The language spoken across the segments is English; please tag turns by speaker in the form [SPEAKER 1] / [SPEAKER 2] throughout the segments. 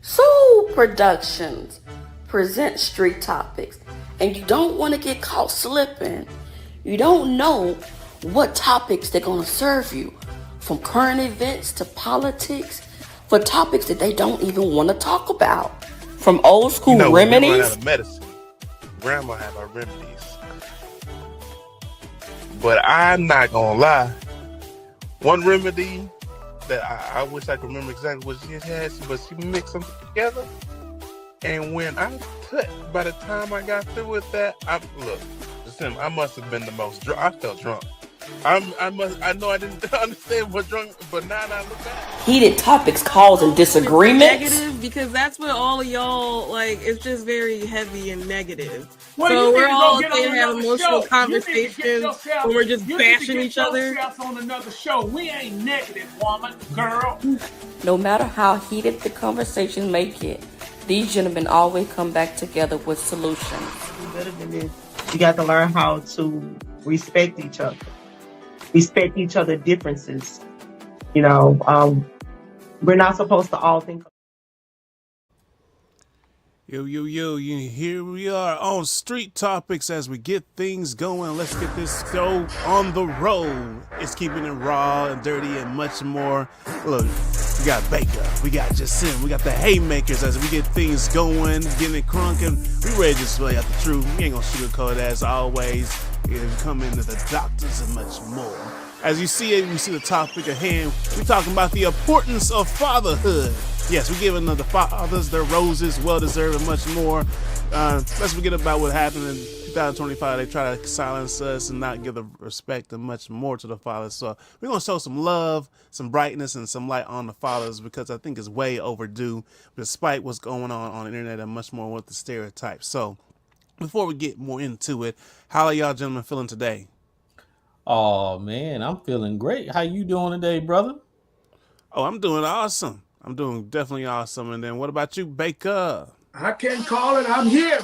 [SPEAKER 1] Soul Productions present street topics, and you don't want to get caught slipping. You don't know what topics they're going to serve you, from current events to politics, for topics that they don't even want to talk about. From old school
[SPEAKER 2] When we run out
[SPEAKER 1] remedies.
[SPEAKER 2] of medicine, grandma have our remedies. But I'm not gonna lie. One remedy that I wish I could remember exactly what she had, but she mixed them together. And when by the time I got through with that, I must have been the most drunk. I felt drunk. I know I didn't understand what drunk, but now I look back.
[SPEAKER 1] Heated topics causing disagreements.
[SPEAKER 3] Negative, because that's what all of y'all like. It's just very heavy and negative.
[SPEAKER 4] Well,
[SPEAKER 3] so we're all
[SPEAKER 4] going
[SPEAKER 3] to have emotional conversations when we're just bashing each other.
[SPEAKER 4] On another show. We ain't negative, woman, girl.
[SPEAKER 1] No matter how heated the conversation may get, these gentlemen always come back together with solutions.
[SPEAKER 5] Better than this. You got to learn how to respect each other. Respect each other's differences. We're not supposed to all think.
[SPEAKER 6] Yo, here we are on Street Topics as we get things going. Let's get this show on the road. It's keeping it raw and dirty and much more. Look, we got Baker, we got Jasim, we got the Haymakers as we get things going, getting it crunk, and we ready to display out the truth. We ain't gonna sugarcoat it as always. We come into the doctors and much more. As you see it, we see the topic at hand. We're talking about the importance of fatherhood. Yes, we're giving the fathers their roses, well-deserved, and much more. Let's forget about what happened in 2025. They try to silence us and not give the respect and much more to the fathers. So we're going to show some love, some brightness, and some light on the fathers because I think it's way overdue, despite what's going on the internet and much more with the stereotypes. So before we get more into it, how are y'all gentlemen feeling today?
[SPEAKER 7] Oh, man, I'm feeling great. How you doing today, brother?
[SPEAKER 6] Oh, I'm doing awesome. I'm doing definitely awesome. And then what about you, Baker?
[SPEAKER 4] I can't call it. I'm here.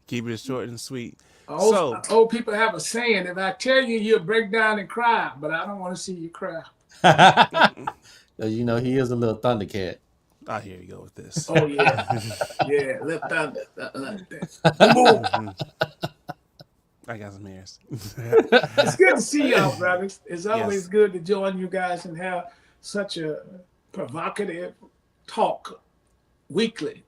[SPEAKER 6] Keep it short and sweet.
[SPEAKER 4] Old people have a saying, if I tell you, you'll break down and cry, but I don't want to see you cry.
[SPEAKER 7] He is a little thundercat.
[SPEAKER 6] I hear you go with this.
[SPEAKER 4] Oh, yeah. Yeah, little thunder.
[SPEAKER 6] I got some hairs.
[SPEAKER 4] It's good to see y'all, brothers. It's always good to join you guys and have such a provocative talk weekly,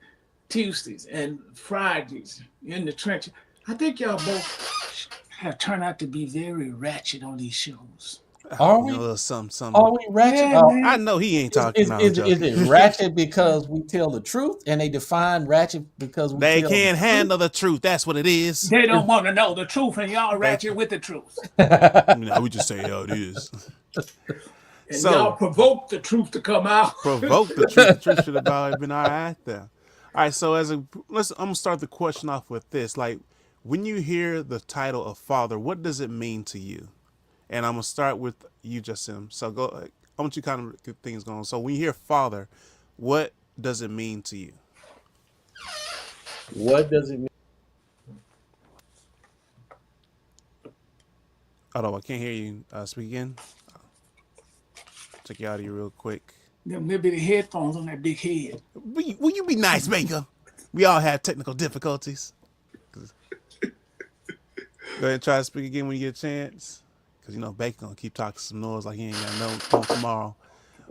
[SPEAKER 4] Tuesdays and Fridays in the trenches. I think y'all both have turned out to be very ratchet on these shows.
[SPEAKER 7] Are we?
[SPEAKER 6] A little something.
[SPEAKER 7] Are we ratchet?
[SPEAKER 4] Yeah,
[SPEAKER 6] I know he ain't talking about
[SPEAKER 7] is it ratchet because we tell the truth, and they define ratchet because
[SPEAKER 6] they can't handle the truth? That's what it is.
[SPEAKER 4] They don't want to know the truth, and y'all ratchet with the truth.
[SPEAKER 6] We just say how it is.
[SPEAKER 4] And y'all provoke the truth to come out.
[SPEAKER 6] Provoke the truth. The truth should have already been all right there. All right, so I'm gonna start the question off with this. Like, when you hear the title of father, what does it mean to you? And I'm gonna start with you, Jasim. So go. I want you to kind of get things going. So when you hear father, what does it mean to you?
[SPEAKER 7] What does it mean?
[SPEAKER 6] Oh, I can't hear you. Speak again. Check you out of you real quick.
[SPEAKER 4] Them little bitty headphones on that big head.
[SPEAKER 6] Will you be nice, Baker? We all have technical difficulties. Go ahead and try to speak again when you get a chance. Because, Baker going to keep talking some noise like he ain't got no phone tomorrow.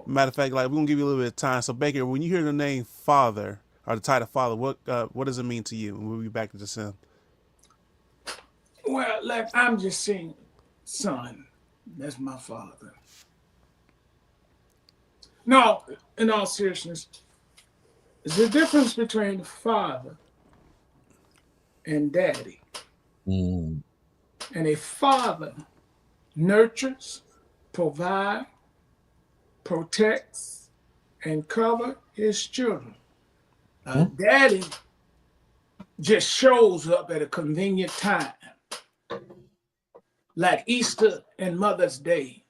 [SPEAKER 6] Matter of fact, we're going to give you a little bit of time. So, Baker, when you hear the name father, or the title father, what does it mean to you? And we'll be back to Jasim.
[SPEAKER 4] Well, I'm just saying, son, that's my father. No, in all seriousness, there's a difference between father and daddy.
[SPEAKER 7] Mm.
[SPEAKER 4] And a father nurtures, provides, protects, and covers his children. Daddy just shows up at a convenient time, like Easter and Mother's Day.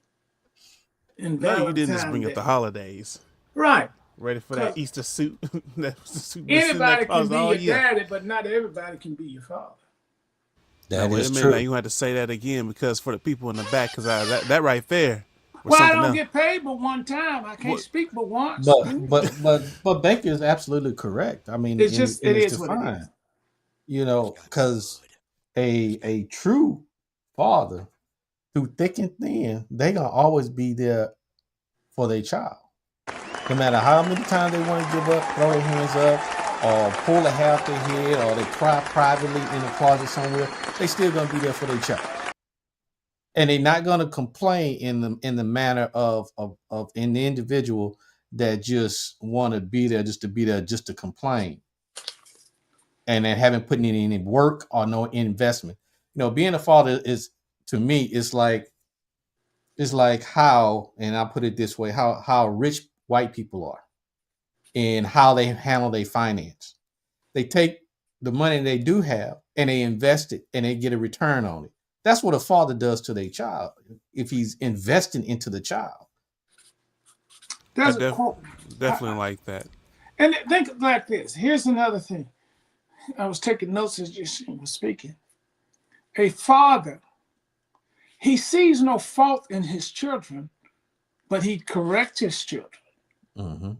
[SPEAKER 4] And
[SPEAKER 6] no, you didn't just bring up the holidays.
[SPEAKER 4] Right.
[SPEAKER 6] Ready for that Easter suit?
[SPEAKER 4] Anybody can be your daddy, but not everybody can be your father.
[SPEAKER 7] That is true.
[SPEAKER 6] Now you have to say that again because for the people in the back, because that right there,
[SPEAKER 4] Well, I
[SPEAKER 6] something
[SPEAKER 4] don't
[SPEAKER 6] else.
[SPEAKER 4] get paid but one time. I can't
[SPEAKER 6] What?
[SPEAKER 4] speak but once.
[SPEAKER 7] But Baker is absolutely correct. I mean,
[SPEAKER 4] It's just,
[SPEAKER 7] in
[SPEAKER 4] it
[SPEAKER 7] its
[SPEAKER 4] is what it is.
[SPEAKER 7] defined, because a true father, through thick and thin, they gonna always be there for their child. No matter how many times they want to give up, throw their hands up, or pull a hair out their head, or they cry privately in a closet somewhere, they still gonna be there for their child. And they're not gonna complain in the manner of an individual that just want to be there just to be there just to complain, and then haven't put in any work or no investment. Being a father is, to me, it's like how, and I'll put it this way, how rich white people are and how they handle their finance. They take the money they do have and they invest it and they get a return on it. That's what a father does to their child if he's investing into the child.
[SPEAKER 6] I
[SPEAKER 4] There's a quote.
[SPEAKER 6] definitely like that.
[SPEAKER 4] And think like this. Here's another thing. I was taking notes as you was speaking. A father, he sees no fault in his children, but he corrects his children.
[SPEAKER 7] Mm-hmm.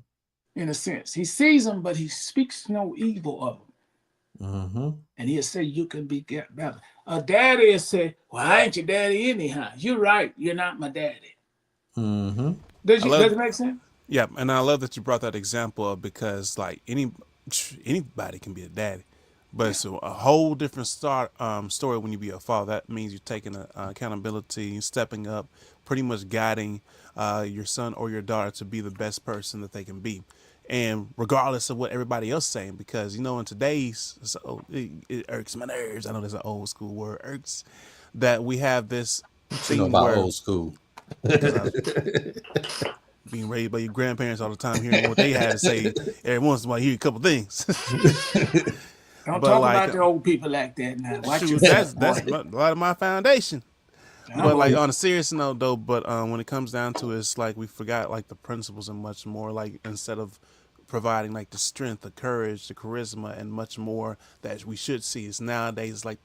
[SPEAKER 4] In a sense, he sees them, but he speaks no evil of them.
[SPEAKER 7] Mm-hmm.
[SPEAKER 4] And he'll say, you can be better. A daddy will say, well, I ain't your daddy anyhow. You're right. You're not my daddy.
[SPEAKER 7] Mm-hmm.
[SPEAKER 4] Does it make sense?
[SPEAKER 6] Yeah, and I love that you brought that example up, because like anybody can be a daddy, but it's a whole different story when you be a father. That means you're taking accountability, stepping up, pretty much guiding your son or your daughter to be the best person that they can be, and regardless of what everybody else saying, because in today's, so it irks my nerves. I know there's an old school word, irks, that we have this thing
[SPEAKER 7] About
[SPEAKER 6] where
[SPEAKER 7] old school.
[SPEAKER 6] being raised by your grandparents all the time, hearing what they had to say, every once in a while, hear a couple things.
[SPEAKER 4] Don't
[SPEAKER 6] But
[SPEAKER 4] talk
[SPEAKER 6] like,
[SPEAKER 4] about the old people like that now. Watch
[SPEAKER 6] shoot,
[SPEAKER 4] yourself,
[SPEAKER 6] that's
[SPEAKER 4] boy.
[SPEAKER 6] a lot of my foundation.
[SPEAKER 4] I'm
[SPEAKER 6] But like
[SPEAKER 4] old.
[SPEAKER 6] on a serious note, though, but when it comes down to it, it's like we forgot like the principles and much more. Like instead of providing like the strength, the courage, the charisma, and much more that we should see, is nowadays like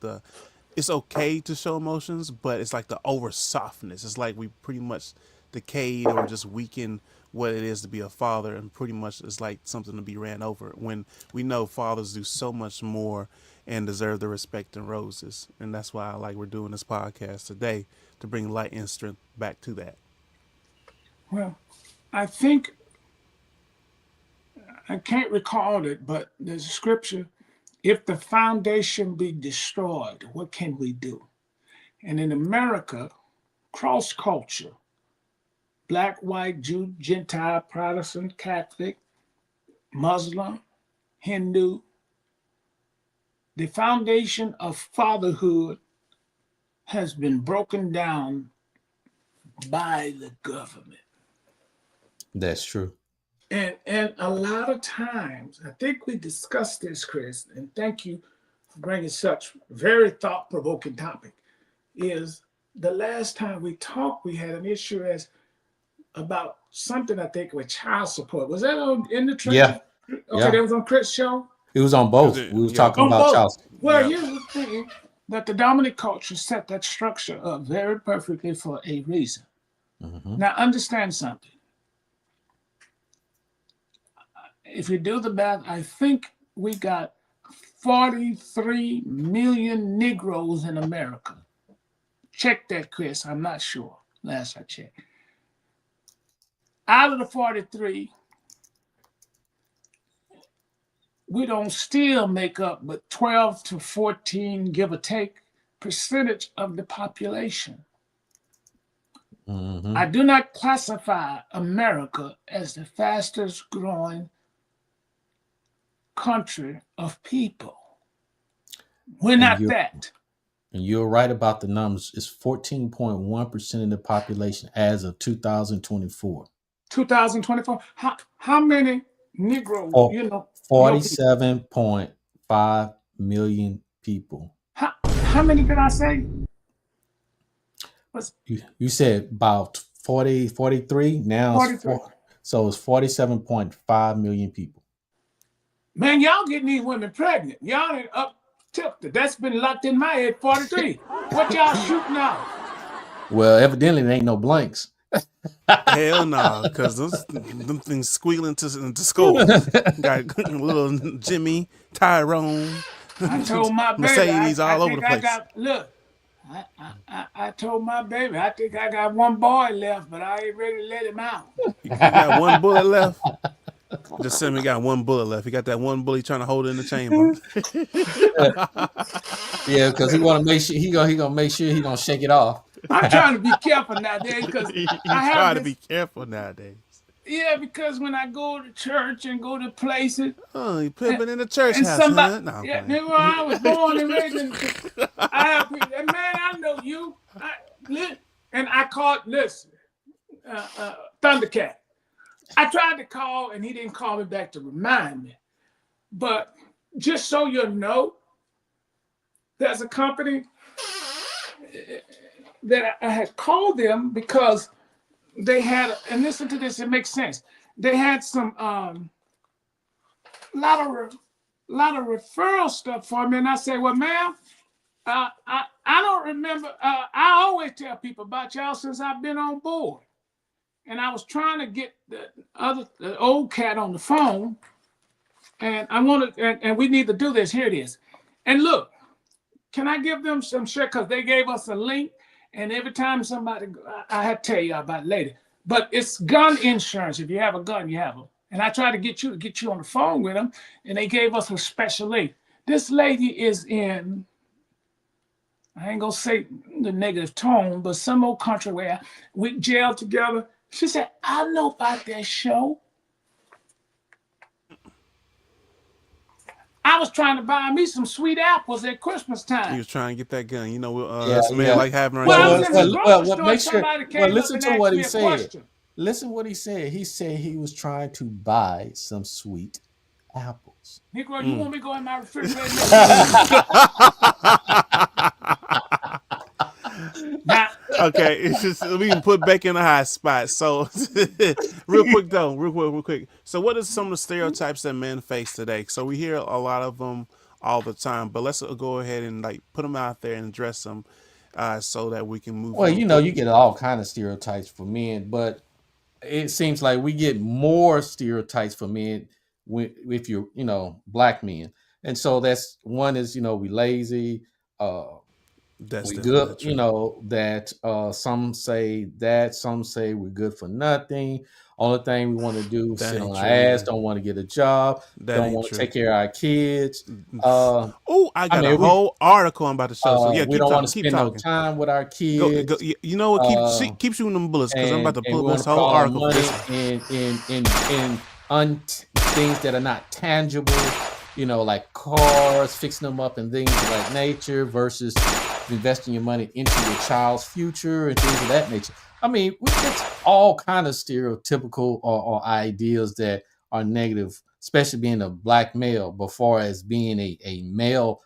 [SPEAKER 6] it's okay to show emotions, but it's like the over softness. It's like we pretty much decayed or just weakened what it is to be a father, and pretty much it's like something to be ran over, when we know fathers do so much more and deserve the respect and roses. And that's why we're doing this podcast today, to bring light and strength back to that.
[SPEAKER 4] Well, I think, I can't recall it, but there's a scripture. If the foundation be destroyed, what can we do? And in America, cross culture, Black, white, Jew, Gentile, Protestant, Catholic, Muslim, Hindu, the foundation of fatherhood has been broken down by the government.
[SPEAKER 7] That's true.
[SPEAKER 4] And a lot of times, I think we discussed this, Chris, and thank you for bringing such very thought-provoking topic, is the last time we talked, we had an issue about something, I think, with child support. Was that in the church?
[SPEAKER 7] Yeah.
[SPEAKER 4] Okay,
[SPEAKER 7] Yeah.
[SPEAKER 4] that was on Chris' show?
[SPEAKER 7] It was on both. We was talking
[SPEAKER 4] On
[SPEAKER 7] about
[SPEAKER 4] both.
[SPEAKER 7] child.
[SPEAKER 4] Well,
[SPEAKER 6] Yeah.
[SPEAKER 4] here's the thing, that the dominant culture set that structure up very perfectly for a reason.
[SPEAKER 7] Mm-hmm.
[SPEAKER 4] Now, understand something. If you do the math, I think we got 43 million Negroes in America. Check that, Chris. I'm not sure. Last I checked. Out of the 43, we don't still make up but 12 to 14, give or take, percentage of the population.
[SPEAKER 7] Mm-hmm.
[SPEAKER 4] I do not classify America as the fastest growing country of people. We're not that.
[SPEAKER 7] And you're right about the numbers. It's 14.1% of the population as of 2024.
[SPEAKER 4] 2024. How many Negroes?
[SPEAKER 7] 47.5 million people.
[SPEAKER 4] How many did I say?
[SPEAKER 7] You said about 40, 43. Now
[SPEAKER 4] 43.
[SPEAKER 7] So it's 47.5 million people.
[SPEAKER 4] Man, y'all getting these women pregnant. Y'all ain't up tilted. That's been locked in my head, 43. What y'all shooting out?
[SPEAKER 7] Well, evidently there ain't no blanks.
[SPEAKER 6] Hell no, because them things squealing to school. Got little Jimmy, Tyrone,
[SPEAKER 4] I told my baby,
[SPEAKER 6] Mercedes
[SPEAKER 4] I
[SPEAKER 6] all over the
[SPEAKER 4] think I
[SPEAKER 6] place.
[SPEAKER 4] got, look, I told my baby, I think I got one boy left, but I ain't ready to let him out.
[SPEAKER 6] You got one bullet left. Just send me got one bullet left. He got that one bullet trying to hold it in the chamber.
[SPEAKER 7] Yeah, because he want to make sure he gonna make sure he don't shake it off.
[SPEAKER 4] I'm trying to be careful nowadays because
[SPEAKER 6] You
[SPEAKER 4] I have
[SPEAKER 6] try to
[SPEAKER 4] this.
[SPEAKER 6] be careful nowadays.
[SPEAKER 4] Yeah, because when I go to church and go to places,
[SPEAKER 6] Oh, you
[SPEAKER 4] and,
[SPEAKER 6] pimping in the church
[SPEAKER 4] and
[SPEAKER 6] house,
[SPEAKER 4] somebody,
[SPEAKER 6] huh? No, I'm
[SPEAKER 4] yeah,
[SPEAKER 6] playing.
[SPEAKER 4] where I was born and raised in, I have people, and man, I know you. And I called, listen, Thundercat. I tried to call and he didn't call me back to remind me. But just so you know, there's a company that I had called them because they had, and listen to this, it makes sense. They had some lot of referral stuff for me, and I say, well, ma'am, I don't remember. I always tell people about y'all since I've been on board, and I was trying to get the old cat on the phone, and I wanted, and we need to do this. Here it is, and look, can I give them some shit because they gave us a link, and every time somebody, I had to tell you about it later, but it's gun insurance. If you have a gun, you have them. And I tried to get you on the phone with them, and they gave us a special link. This lady is in, I ain't gonna say the negative tone, but some old country where we jailed together. She said, I know about that show. I was trying to buy me some sweet apples at Christmas
[SPEAKER 6] He
[SPEAKER 4] time.
[SPEAKER 6] was trying to get that gun. You know,
[SPEAKER 7] Yeah,
[SPEAKER 6] us men
[SPEAKER 7] yeah.
[SPEAKER 6] like having our
[SPEAKER 4] Well, I
[SPEAKER 6] guns
[SPEAKER 4] was
[SPEAKER 6] and
[SPEAKER 4] in the
[SPEAKER 6] stuff.
[SPEAKER 4] grocery
[SPEAKER 7] Well,
[SPEAKER 4] store and
[SPEAKER 7] make sure.
[SPEAKER 4] somebody
[SPEAKER 7] Well,
[SPEAKER 4] came up
[SPEAKER 7] listen
[SPEAKER 4] and
[SPEAKER 7] to what
[SPEAKER 4] asked
[SPEAKER 7] he
[SPEAKER 4] me a
[SPEAKER 7] said.
[SPEAKER 4] question.
[SPEAKER 7] Listen what he said. He said he was trying to buy some sweet apples.
[SPEAKER 4] Negro, you want me to go in my refrigerator and make now?
[SPEAKER 6] Okay, it's just we can put back in a high spot. So, real quick. So, what are some of the stereotypes that men face today? So, we hear a lot of them all the time, but let's go ahead and like put them out there and address them, so that we can move
[SPEAKER 7] Well,
[SPEAKER 6] on.
[SPEAKER 7] you know, you get all kind of stereotypes for men, but it seems like we get more stereotypes for men if you're, black men. And so that's one is, we lazy, uh,
[SPEAKER 6] That's
[SPEAKER 7] we
[SPEAKER 6] definitely
[SPEAKER 7] good,
[SPEAKER 6] not true.
[SPEAKER 7] that some say we're good for nothing. Only thing we want to do is
[SPEAKER 6] That
[SPEAKER 7] sit
[SPEAKER 6] ain't
[SPEAKER 7] on our
[SPEAKER 6] true
[SPEAKER 7] ass,
[SPEAKER 6] either.
[SPEAKER 7] don't want to get a job,
[SPEAKER 6] That
[SPEAKER 7] don't
[SPEAKER 6] ain't
[SPEAKER 7] want to
[SPEAKER 6] true.
[SPEAKER 7] take care of our kids. Uh,
[SPEAKER 6] Oh, I
[SPEAKER 7] I
[SPEAKER 6] got a
[SPEAKER 7] mean, we
[SPEAKER 6] whole article I'm about to show. So yeah,
[SPEAKER 7] we
[SPEAKER 6] keep
[SPEAKER 7] don't want
[SPEAKER 6] talking.
[SPEAKER 7] to
[SPEAKER 6] Keep
[SPEAKER 7] spend no
[SPEAKER 6] talking.
[SPEAKER 7] time with our
[SPEAKER 6] Go.
[SPEAKER 7] kids.
[SPEAKER 6] You know what?
[SPEAKER 7] Uh,
[SPEAKER 6] Keep shooting them bullets because I'm about to pull
[SPEAKER 7] and
[SPEAKER 6] up
[SPEAKER 7] we want
[SPEAKER 6] this
[SPEAKER 7] to put
[SPEAKER 6] whole
[SPEAKER 7] all our
[SPEAKER 6] article for this
[SPEAKER 7] money
[SPEAKER 6] one.
[SPEAKER 7] in things that are not tangible, like cars, fixing them up and things of that nature, versus investing your money into your child's future and things of that nature. I mean, it's all kind of stereotypical or ideas that are negative, especially being a black male. Before as being a male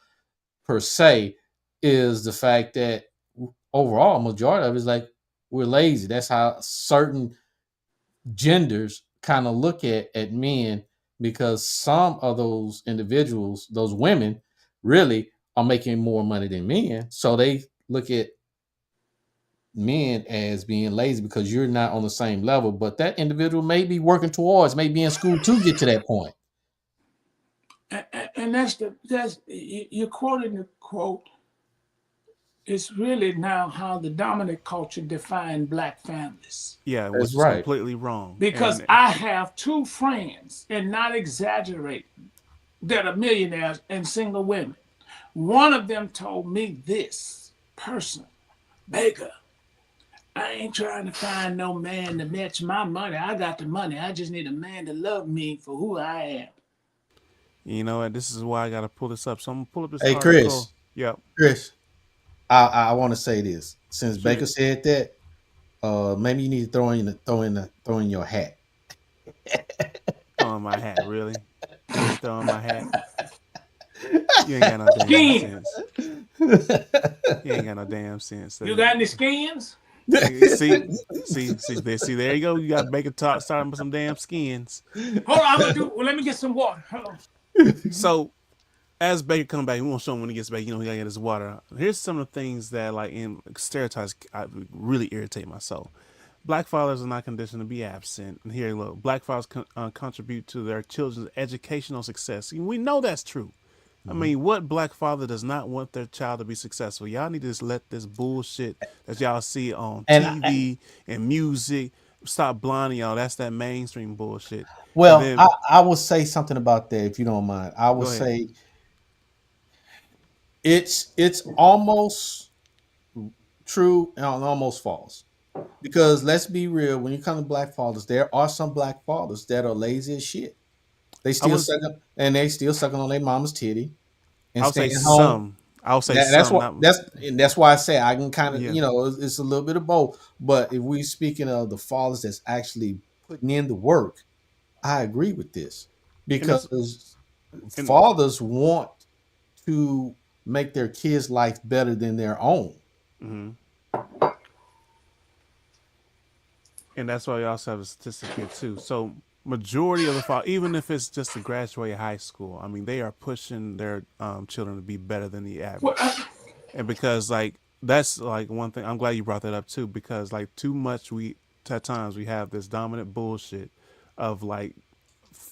[SPEAKER 7] per se, is the fact that overall majority of it is like we're lazy. That's how certain genders kind of look at men, because some of those individuals, those women, really are making more money than men. So they look at men as being lazy because you're not on the same level. But that individual may be working towards, may be in school to get to that point.
[SPEAKER 4] And that's you're quoting the quote. It's really now how the dominant culture defined black families.
[SPEAKER 6] Yeah,
[SPEAKER 7] That's
[SPEAKER 6] which is
[SPEAKER 7] right.
[SPEAKER 6] completely wrong.
[SPEAKER 4] Because
[SPEAKER 6] And
[SPEAKER 4] I have two friends, and not exaggerating, that are millionaires and single women. One of them told me this person, Baker, I ain't trying to find no man to match my money. I got the money. I just need a man to love me for who I am.
[SPEAKER 6] you know what? This is why I got to pull this up. So I'm gonna pull up this
[SPEAKER 7] Hey,
[SPEAKER 6] article.
[SPEAKER 7] Chris,
[SPEAKER 6] Yep.
[SPEAKER 7] Chris, I want to say this. Since
[SPEAKER 6] Shoot
[SPEAKER 7] Baker
[SPEAKER 6] it.
[SPEAKER 7] said that, maybe you need to throw in your hat.
[SPEAKER 6] Throwing my hat. Really? Me throwing my hat? You ain't got no damn
[SPEAKER 4] Skin.
[SPEAKER 6] sense. You ain't got no damn sense.
[SPEAKER 4] You got any skins?
[SPEAKER 6] There you go. You got Baker talk starting with some damn skins.
[SPEAKER 4] Hold on, I'm gonna do. Well, let me get some water. Hold on.
[SPEAKER 6] So as Baker come back, we won't show him when he gets back. You know, he gotta get his water. Here's some of the things that, like, in stereotypes, really irritate my soul. Black fathers are not conditioned to be absent. And here, look, black fathers contribute to their children's educational success. And we know that's true. I mean, what black father does not want their child to be successful? Y'all need to just let this bullshit that y'all see on TV and music stop blinding y'all. That's that mainstream bullshit. And
[SPEAKER 7] Well,
[SPEAKER 6] then
[SPEAKER 7] I will say something about that if you don't mind. I will
[SPEAKER 6] go ahead.
[SPEAKER 7] say it's almost true and almost false. Because let's be real, when you come to black fathers, there are some black fathers that are lazy as shit. They
[SPEAKER 6] I
[SPEAKER 7] still
[SPEAKER 6] was
[SPEAKER 7] sucking and they still sucking on their mama's titty and
[SPEAKER 6] I would say
[SPEAKER 7] staying home.
[SPEAKER 6] some. I would say
[SPEAKER 7] That's
[SPEAKER 6] some.
[SPEAKER 7] what
[SPEAKER 6] Not
[SPEAKER 7] that's why I say I can kind of
[SPEAKER 6] yeah.
[SPEAKER 7] it's a little bit of both. But if we speaking of the fathers that's actually putting in the work, I agree with this
[SPEAKER 6] And that's
[SPEAKER 7] because
[SPEAKER 6] and
[SPEAKER 7] fathers want to make their kids' life better than their own.
[SPEAKER 6] mhm. And that's why we also have a statistic here too. So majority of the even if it's just to graduate high school, I mean they are pushing their children to be better than the
[SPEAKER 4] Well,
[SPEAKER 6] average. And because like that's like one thing I'm glad you brought that up too, because like too much we at times we have this dominant bullshit of like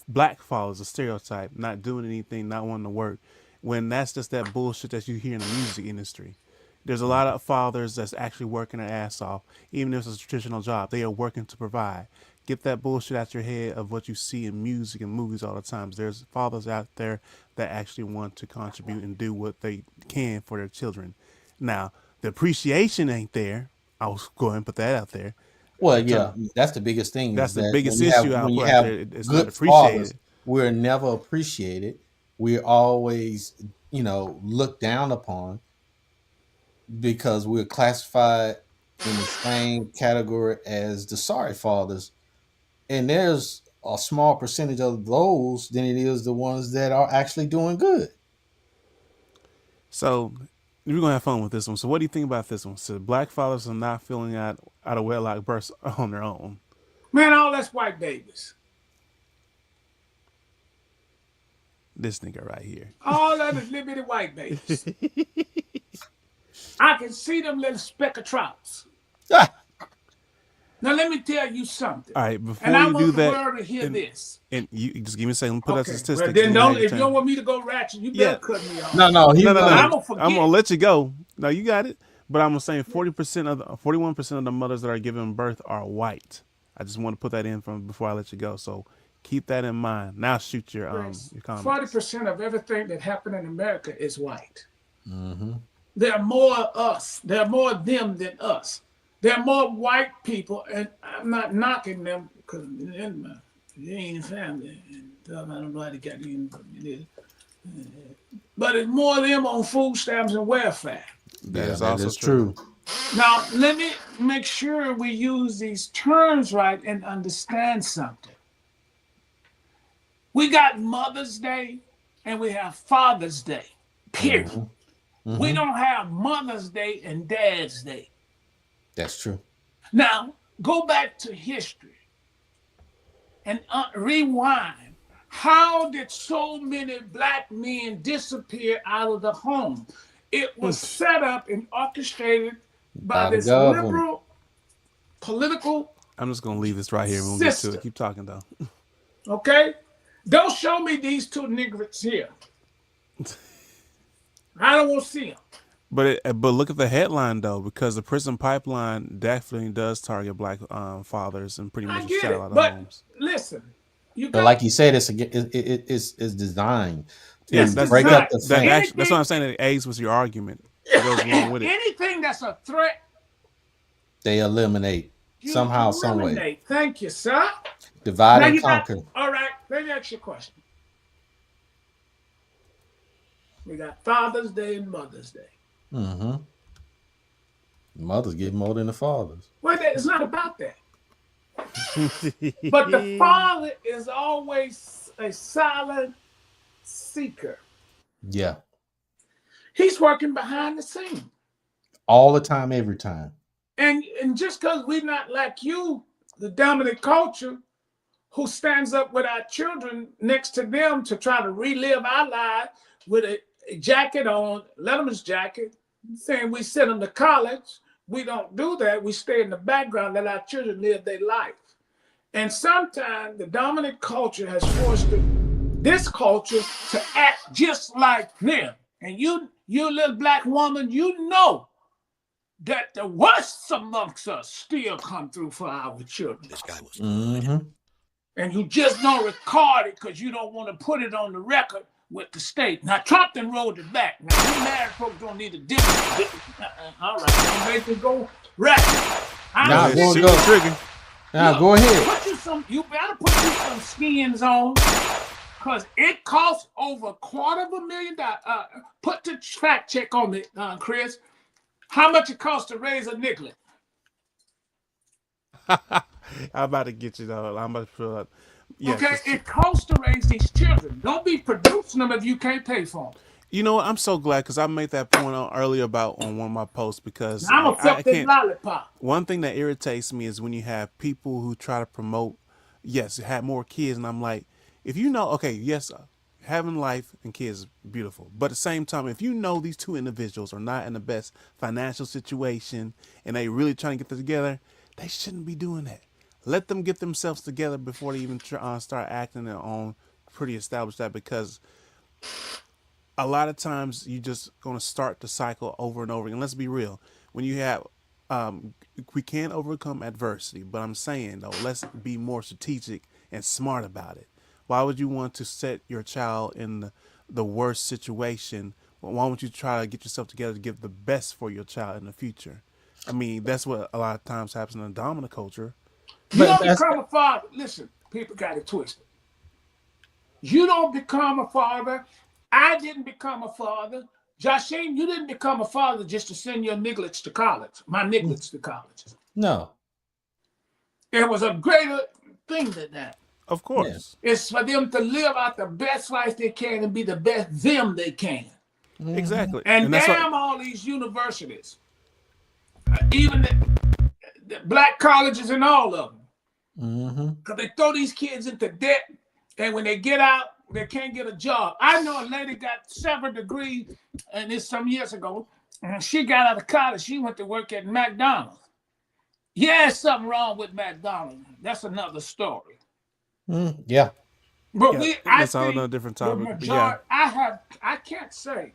[SPEAKER 6] black fathers, a stereotype, not doing anything, not wanting to work, when that's just that bullshit that you hear in the music industry. There's a lot of fathers that's actually working their ass off, even if it's a traditional job. They are working to provide. Get that bullshit out your head of what you see in music and movies all the time. There's fathers out there that actually want to contribute and do what they can for their children. Now, the appreciation ain't there. I'll go ahead and put that out there.
[SPEAKER 7] Well,
[SPEAKER 6] In
[SPEAKER 7] yeah,
[SPEAKER 6] terms,
[SPEAKER 7] that's the biggest thing
[SPEAKER 6] that's
[SPEAKER 7] is
[SPEAKER 6] the
[SPEAKER 7] that
[SPEAKER 6] biggest issue I'll
[SPEAKER 7] when you
[SPEAKER 6] put out
[SPEAKER 7] have
[SPEAKER 6] there. It's not
[SPEAKER 7] good fathers,
[SPEAKER 6] appreciated.
[SPEAKER 7] we're never appreciated. We're always, looked down upon because we're classified in the same category as the sorry fathers. And there's a small percentage of those than it is the ones that are actually doing good.
[SPEAKER 6] So we're gonna have fun with this one. So what do you think about this one? So black fathers are not filling out of wedlock births on their own.
[SPEAKER 4] man, all that's white babies.
[SPEAKER 6] This nigga right here.
[SPEAKER 4] All that is little bitty white babies. I can see them little speck of trouts.
[SPEAKER 7] Ah,
[SPEAKER 4] Now let me tell you something.
[SPEAKER 6] All right,
[SPEAKER 4] And
[SPEAKER 6] before
[SPEAKER 4] I
[SPEAKER 6] you do
[SPEAKER 4] want the
[SPEAKER 6] that,
[SPEAKER 4] world to hear
[SPEAKER 6] and
[SPEAKER 4] this.
[SPEAKER 6] you just give me a second. Put out the
[SPEAKER 4] Okay. Well,
[SPEAKER 6] statistics.
[SPEAKER 4] then
[SPEAKER 6] And you have
[SPEAKER 4] don't.
[SPEAKER 6] your
[SPEAKER 4] If you don't
[SPEAKER 6] turn.
[SPEAKER 4] want me to go ratchet, you
[SPEAKER 6] Yeah.
[SPEAKER 4] better cut me off.
[SPEAKER 7] no, he's
[SPEAKER 6] No, no,
[SPEAKER 4] But
[SPEAKER 6] no.
[SPEAKER 4] I'm
[SPEAKER 7] gonna.
[SPEAKER 4] gonna forget.
[SPEAKER 6] I'm gonna let you go. No, you got it. But I'm saying 40% of 41% of the mothers that are giving birth are white. I just want to put that in from before I let you go. So keep that in mind. Now shoot your comments.
[SPEAKER 4] 40% of everything that happened in America is white.
[SPEAKER 7] Mm-hmm.
[SPEAKER 4] There are more us. There are more them than us. There are more white people, and I'm not knocking them because they ain't family. And I don't know how they got in, but it's more of them on food stamps and welfare.
[SPEAKER 6] That
[SPEAKER 7] Yeah,
[SPEAKER 6] is
[SPEAKER 7] that
[SPEAKER 6] also
[SPEAKER 7] is
[SPEAKER 6] true.
[SPEAKER 7] true.
[SPEAKER 4] Now, let me make sure we use these terms right and understand something. We got Mother's Day and we have Father's Day, period.
[SPEAKER 7] Mm-hmm.
[SPEAKER 4] We
[SPEAKER 7] Mm-hmm.
[SPEAKER 4] don't have Mother's Day and Dad's Day.
[SPEAKER 7] That's true.
[SPEAKER 4] Now, go back to history and rewind. How did so many black men disappear out of the home? It was set up and orchestrated by
[SPEAKER 7] By the
[SPEAKER 4] this
[SPEAKER 7] government.
[SPEAKER 4] liberal political
[SPEAKER 6] I'm just gonna leave this right here and we'll get to
[SPEAKER 4] system.
[SPEAKER 6] it. Keep talking though.
[SPEAKER 4] Okay? Don't show me these two niggers here. I don't want to see them.
[SPEAKER 6] But look at the headline though, because the prison pipeline definitely does target black fathers and pretty
[SPEAKER 4] I
[SPEAKER 6] much
[SPEAKER 4] get
[SPEAKER 6] shut a
[SPEAKER 4] it.
[SPEAKER 6] lot of
[SPEAKER 4] But
[SPEAKER 6] homes.
[SPEAKER 4] listen, you
[SPEAKER 7] But
[SPEAKER 4] got
[SPEAKER 7] like you said, it's designed
[SPEAKER 6] Yeah,
[SPEAKER 7] to
[SPEAKER 4] it's
[SPEAKER 7] break up
[SPEAKER 4] designed.
[SPEAKER 7] the
[SPEAKER 6] that
[SPEAKER 7] family.
[SPEAKER 6] actually that's what I'm saying. That aids with your argument. It goes along with it.
[SPEAKER 4] anything that's a threat,
[SPEAKER 7] They eliminate
[SPEAKER 4] you
[SPEAKER 7] somehow, some way.
[SPEAKER 4] eliminate. Thank you, sir.
[SPEAKER 7] Divide
[SPEAKER 4] Now
[SPEAKER 7] and
[SPEAKER 4] you got,
[SPEAKER 7] conquer.
[SPEAKER 4] all right, let me ask you a question. We got Father's Day and Mother's Day.
[SPEAKER 7] Mm-hmm. Mothers get more than the fathers.
[SPEAKER 4] Well, it's not about that. But the father is always a silent seeker.
[SPEAKER 7] Yeah.
[SPEAKER 4] He's working behind the scene.
[SPEAKER 7] All the time, every time.
[SPEAKER 4] And just because we're not like you, the dominant culture, who stands up with our children next to them to try to relive our lives with a jacket on, Letterman's jacket, saying we sent them to college, we don't do that. We stay in the background, let our children live their life. And sometimes the dominant culture has forced this culture to act just like them. And you little black woman, you know that the worst amongst us still come through for our children.
[SPEAKER 8] This guy was
[SPEAKER 7] Mm-hmm.
[SPEAKER 4] And you just don't record it because you don't want to put it on the record with the state. Now, Trump done rolled it back. Now, you married folks don't need to demonstrate. All right, I'm ready to go right.
[SPEAKER 7] Nah, go,
[SPEAKER 6] Shoot
[SPEAKER 7] go.
[SPEAKER 6] the trigger.
[SPEAKER 7] Now, go ahead.
[SPEAKER 4] You better put you some skins on because it costs over $250,000. Put the fact check on me, Chris. How much it costs to raise a niglet?
[SPEAKER 6] I'm about to get you though. I'm about to fill up. Yes,
[SPEAKER 4] Okay, it costs to raise these children. Don't be producing them if you can't pay for them.
[SPEAKER 6] you know what? I'm so glad because I made that point earlier about on one of my posts because
[SPEAKER 4] I'm gonna
[SPEAKER 6] I
[SPEAKER 4] flip this
[SPEAKER 6] can't.
[SPEAKER 4] lollipop.
[SPEAKER 6] One thing that irritates me is when you have people who try to promote, yes, have more kids, and I'm like, if you know, okay, yes, having life and kids is beautiful, but at the same time, if you know these two individuals are not in the best financial situation and they really trying to get this together, they shouldn't be doing that. Let them get themselves together before they even start acting their own pretty established that because a lot of times you just going to start the cycle over and over. And let's be real, when you have, we can overcome adversity, but I'm saying though, let's be more strategic and smart about it. Why would you want to set your child in the worst situation? Why don't you try to get yourself together to give the best for your child in the future? I mean, that's what a lot of times happens in the dominant culture.
[SPEAKER 4] You
[SPEAKER 7] But
[SPEAKER 4] don't become a father. Listen, people got it twisted. You don't become a father. I didn't become a father. Joshine, you didn't become a father just to send your nigglets to college, my nigglets to college.
[SPEAKER 7] no.
[SPEAKER 4] There was a greater thing than that.
[SPEAKER 6] Of course.
[SPEAKER 4] It's for them to live out the best life they can and be the best them they can.
[SPEAKER 6] Exactly.
[SPEAKER 4] And
[SPEAKER 6] that's
[SPEAKER 4] damn all these universities, even the black colleges and all of them,
[SPEAKER 7] Mm-hmm.
[SPEAKER 4] because they throw these kids into debt, and when they get out, they can't get a job. I know a lady got several degrees, and this some years ago, and she got out of college. She went to work at McDonald's. Yeah, there's something wrong with McDonald's. That's another story.
[SPEAKER 7] Yeah.
[SPEAKER 4] But
[SPEAKER 6] Yeah,
[SPEAKER 4] I
[SPEAKER 6] that's all
[SPEAKER 4] think
[SPEAKER 6] another different
[SPEAKER 4] the
[SPEAKER 6] topic. But
[SPEAKER 4] majority,
[SPEAKER 6] yeah,
[SPEAKER 4] I can't say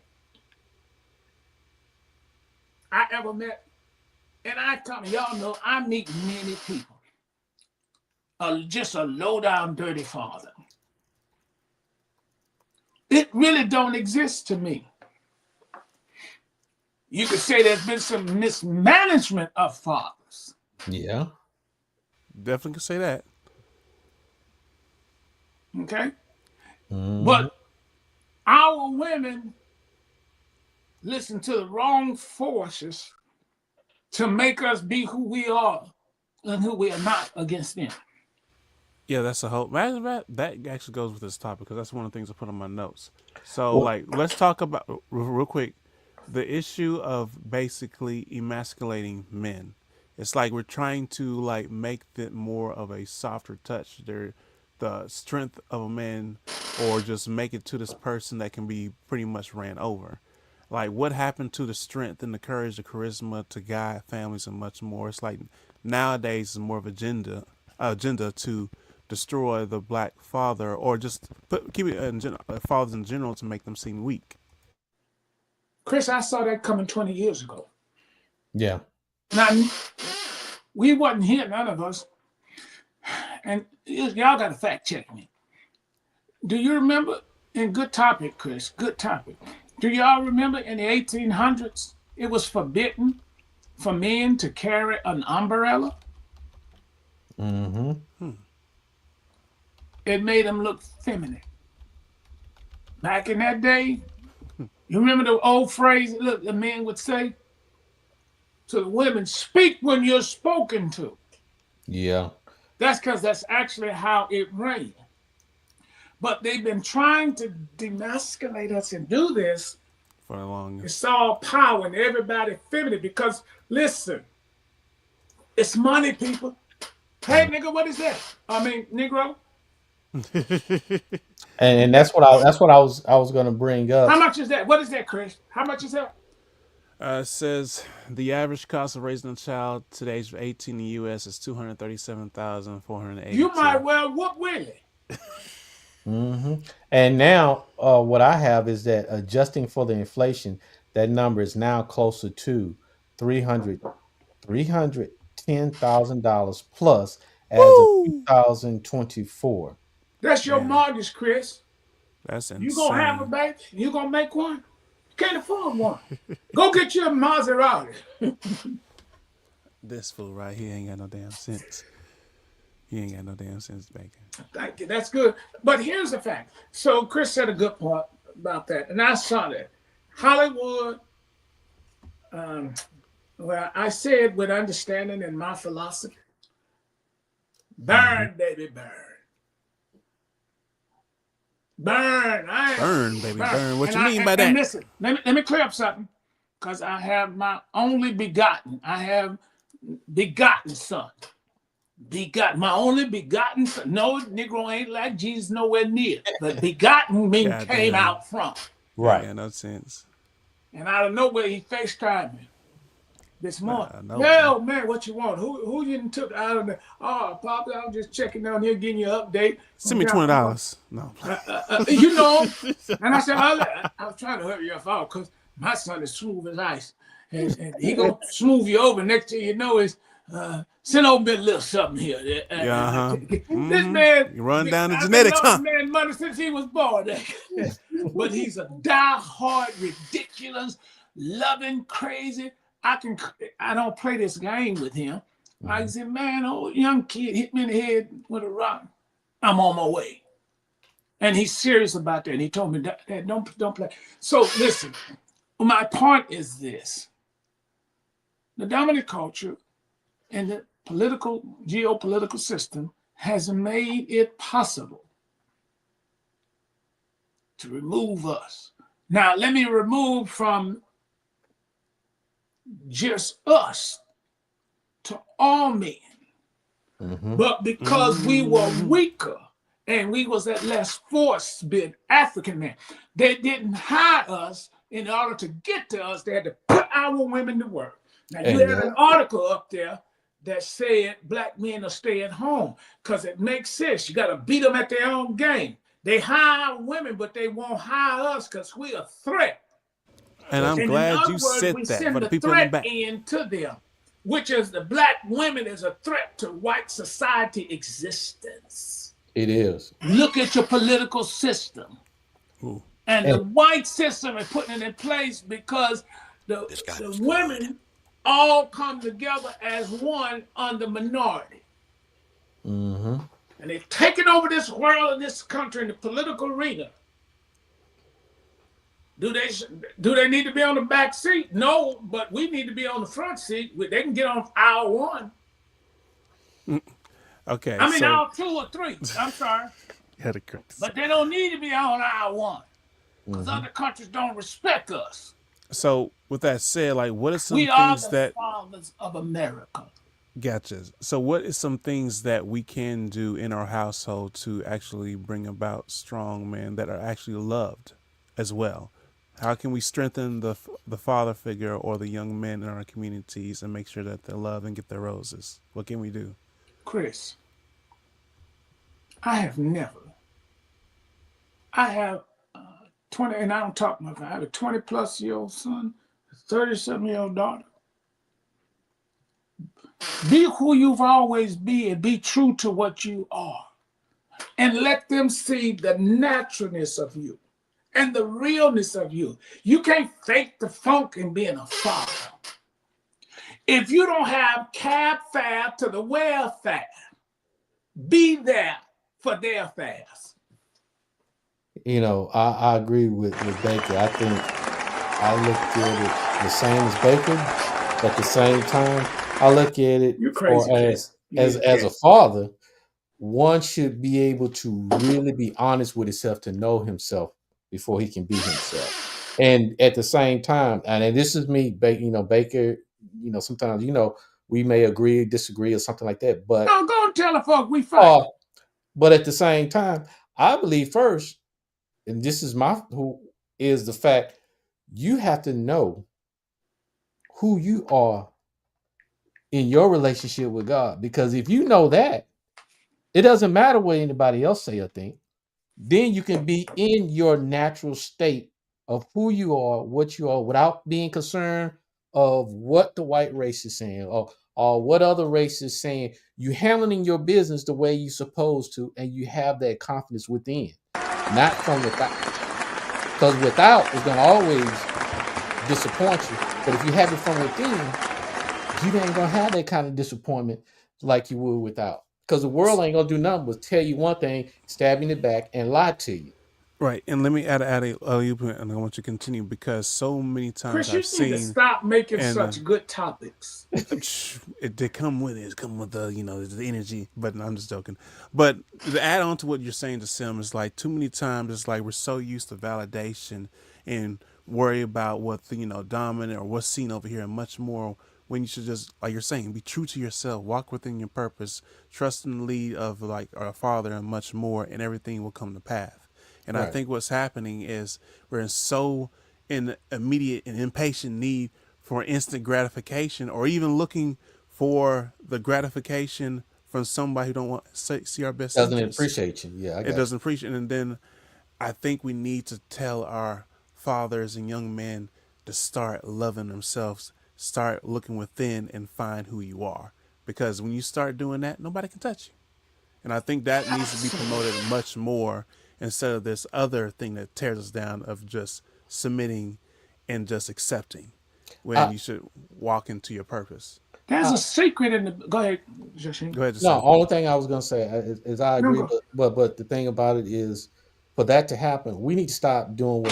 [SPEAKER 4] I ever met, and y'all know I meet many people. Just a low down dirty father. It really don't exist to me. You could say there's been some mismanagement of fathers.
[SPEAKER 7] Yeah.
[SPEAKER 6] definitely could say that.
[SPEAKER 4] Okay?
[SPEAKER 7] Mm-hmm.
[SPEAKER 4] But our women listen to the wrong forces to make us be who we are and who we are not against them.
[SPEAKER 6] Yeah, that's a whole. That actually goes with this topic because that's one of the things I put on my notes. So,
[SPEAKER 7] Well,
[SPEAKER 6] like, let's talk about real quick the issue of basically emasculating men. It's like we're trying to like make it more of a softer touch. The strength of a man, or just make it to this person that can be pretty much ran over. Like, what happened to the strength and the courage, the charisma to guide families and much more? It's like nowadays it's more of agenda to destroy the black father, or just keep it in fathers in general to make them seem weak.
[SPEAKER 4] Chris, I saw that coming 20 years ago.
[SPEAKER 7] yeah.
[SPEAKER 4] Now, we wasn't here, none of us. And y'all got to fact check me. Do you remember, in good topic, Chris, good topic. Do y'all remember in the 1800s, it was forbidden for men to carry an umbrella?
[SPEAKER 7] Mm-hmm.
[SPEAKER 4] It made them look feminine. Back in that day, you remember the old phrase, look, the men would say to the women, speak when you're spoken to.
[SPEAKER 7] Yeah.
[SPEAKER 4] That's because that's actually how it ran. But they've been trying to demasculate us and do this.
[SPEAKER 6] For a long.
[SPEAKER 4] It's all power and everybody feminine because, listen, it's money, people. Hey, nigga, what is that? I mean, Negro.
[SPEAKER 7] And that's what I was gonna bring up.
[SPEAKER 4] How much is that? What is that, Chris? How much is that?
[SPEAKER 6] It says the average cost of raising a child today's 18 in the U.S. is $237,482.
[SPEAKER 4] You might well whoop Willie.
[SPEAKER 7] Hmm. And now, what I have is that adjusting for the inflation, that number is now closer to 300, $310,000 plus as of
[SPEAKER 6] Woo!
[SPEAKER 7] 2024.
[SPEAKER 4] That's your
[SPEAKER 6] Man,
[SPEAKER 4] mortgage, Chris.
[SPEAKER 6] that's
[SPEAKER 4] You gonna have a
[SPEAKER 6] insane.
[SPEAKER 4] baby? You gonna make one? You can't afford one. Go get your Maserati.
[SPEAKER 6] This fool right here ain't got no damn sense. He ain't got no damn sense, Baker.
[SPEAKER 4] Thank you. That's good. But here's the fact. So Chris said a good part about that, and I saw that. Hollywood, well, I said with understanding in my philosophy, burn, baby, burn. Burn.
[SPEAKER 6] Burn, baby, burn. What
[SPEAKER 4] And
[SPEAKER 6] you mean by
[SPEAKER 4] and
[SPEAKER 6] that?
[SPEAKER 4] listen, let me clear up something. Because I have my only begotten. I have begotten son. Begotten, my only begotten son. No, Negro ain't like Jesus nowhere near. But begotten means
[SPEAKER 6] God
[SPEAKER 4] came
[SPEAKER 6] damn.
[SPEAKER 4] out from.
[SPEAKER 7] Right.
[SPEAKER 6] Yeah, no sense.
[SPEAKER 4] And out of nowhere, he FaceTimed me this morning.
[SPEAKER 6] No,
[SPEAKER 4] Hell, man, what you want? Who you took out of the? Oh, Papa, I'm just checking down here, getting you an update.
[SPEAKER 6] Send me $20. No.
[SPEAKER 4] You know, and I said, I was trying to hurry you up because my son is smooth as ice. And he gonna smooth you over. Next thing you know is send over a little something here.
[SPEAKER 6] Yeah,
[SPEAKER 4] This man,
[SPEAKER 6] you run down the
[SPEAKER 4] I've
[SPEAKER 6] genetics,
[SPEAKER 4] been
[SPEAKER 6] huh?
[SPEAKER 4] loving man money since he was born. But he's a die-hard, ridiculous, loving, crazy. I don't play this game with him. I said, man, old young kid hit me in the head with a rock. I'm on my way. And he's serious about that. And he told me, Dad, don't play. So listen, my point is this. The dominant culture and the geopolitical system has made it possible to remove us. Now, let me remove from just us to all men.
[SPEAKER 7] Mm-hmm.
[SPEAKER 4] But because we were weaker and we was at less force being African men, they didn't hire us in order to get to us. They had to put our women to work. Now, you had an article up there that said black men are staying home because it makes sense. You got to beat them at their own game. They hire women, but they won't hire us because we're a threat.
[SPEAKER 6] And I'm glad you said
[SPEAKER 4] we
[SPEAKER 6] that
[SPEAKER 4] send
[SPEAKER 6] for the
[SPEAKER 4] the
[SPEAKER 6] people in the
[SPEAKER 4] threat
[SPEAKER 6] back.
[SPEAKER 4] into them, which is the black women is a threat to white society existence.
[SPEAKER 7] It is.
[SPEAKER 4] Look at your political system.
[SPEAKER 6] Ooh.
[SPEAKER 4] And the white system is putting it in place because the women all come together as one under minority.
[SPEAKER 7] Mm-hmm.
[SPEAKER 4] And they're taking over this world and this country in the political arena. Do they need to be on the back seat? No, but we need to be on the front seat. They can get on aisle one.
[SPEAKER 6] Okay.
[SPEAKER 4] I mean, aisle 2 or 3. I'm sorry. But they don't need to be on aisle 1 because other countries don't respect us.
[SPEAKER 6] So, with that said, like, what are some
[SPEAKER 4] we
[SPEAKER 6] things
[SPEAKER 4] are the
[SPEAKER 6] that
[SPEAKER 4] fathers of America?
[SPEAKER 6] Gotcha. So, what is some things that we can do in our household to actually bring about strong men that are actually loved as well? How can we strengthen the father figure or the young men in our communities and make sure that they're loved and get their roses? What can we do?
[SPEAKER 4] Chris, I have 20, and I don't talk much. I have a 20-plus-year-old son, a 30-something-year-old daughter. Be who you've always been and be true to what you are. And let them see the naturalness of you and the realness of you. You can't fake the funk in being a father. If you don't have cab fare to the welfare, be there for their fares.
[SPEAKER 7] You know, I agree with Baker. I think I look at it the same as Baker, but at the same time, I look at it as a father, one should be able to really be honest with himself to know himself before he can be himself. And at the same time, and this is me, Baker, sometimes, we may agree, disagree, or something like that. But
[SPEAKER 4] no, go and tell the folk we fight.
[SPEAKER 7] But at the same time, I believe first, and this is the fact, you have to know who you are in your relationship with God. Because if you know that, it doesn't matter what anybody else say or think. Then you can be in your natural state of who you are, what you are, without being concerned of what the white race is saying or what other race is saying. You handling your business the way you're supposed to, and you have that confidence within, not from without. Because without is gonna always disappoint you. But if you have it from within, you ain't gonna have that kind of disappointment like you would without. Because the world ain't gonna do nothing but tell you one thing, stab you in the back, and lie to you.
[SPEAKER 6] Right, and let me add a viewpoint, and I want you to continue because so many times
[SPEAKER 4] Chris,
[SPEAKER 6] I've
[SPEAKER 4] you need to
[SPEAKER 6] seen,
[SPEAKER 4] stop making
[SPEAKER 6] and
[SPEAKER 4] such good topics.
[SPEAKER 6] they come with it. It's come with the energy. But no, I'm just joking. But to add on to what you're saying to Sim is like too many times it's like we're so used to validation and worry about what the dominant or what's seen over here, and much more when you should just, like you're saying, be true to yourself, walk within your purpose, trust in the lead of like our Father, and much more, and everything will come to pass. And I
[SPEAKER 7] Right.
[SPEAKER 6] think what's happening is we're in immediate and impatient need for instant gratification, or even looking for the gratification from somebody who don't want see our best
[SPEAKER 7] Doesn't
[SPEAKER 6] interests.
[SPEAKER 7] appreciate you. Yeah, I
[SPEAKER 6] It
[SPEAKER 7] got
[SPEAKER 6] doesn't appreciate, and then I think we need to tell our fathers and young men to start loving themselves, start looking within, and find who you are. Because when you start doing that, nobody can touch you. And I think that needs to be promoted much more instead of this other thing that tears us down of just submitting and just accepting
[SPEAKER 7] you.
[SPEAKER 6] when you should walk into your purpose.
[SPEAKER 4] There's a secret in the. Go ahead, Joshing.
[SPEAKER 6] Go ahead, just
[SPEAKER 7] No,
[SPEAKER 6] say.
[SPEAKER 7] only thing I was gonna say is I
[SPEAKER 4] No,
[SPEAKER 7] agree,
[SPEAKER 4] go.
[SPEAKER 7] but the thing about it is, for that to happen, we need to stop doing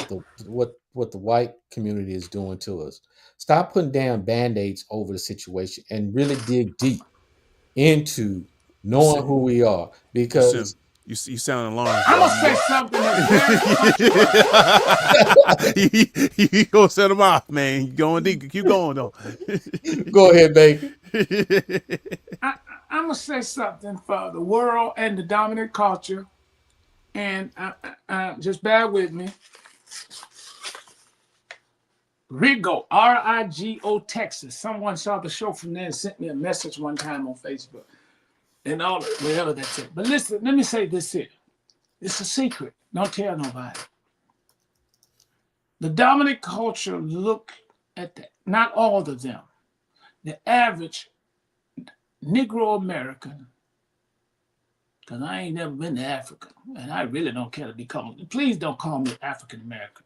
[SPEAKER 7] what the white community is doing to us. Stop putting down band-aids over the situation and really dig deep into
[SPEAKER 6] You
[SPEAKER 7] knowing
[SPEAKER 6] said,
[SPEAKER 7] who we are.
[SPEAKER 6] Sim,
[SPEAKER 7] Because
[SPEAKER 6] you sound alarmed,
[SPEAKER 4] I'm
[SPEAKER 6] bro.
[SPEAKER 4] gonna say something that's very controversial.
[SPEAKER 6] You gonna set them off, man. You going deep. Keep going though.
[SPEAKER 7] go ahead, baby.
[SPEAKER 4] I, I'm gonna say something for the world and the dominant culture, and just bear with me. Rigo, Rigo, Texas. Someone saw the show from there and sent me a message one time on Facebook, and all whatever that's it. But listen, let me say this here. It's a secret. Don't tell nobody. The dominant culture look at not all of them. The average Negro American, because I ain't never been to Africa, and I really don't care to be called. Please don't call me African American.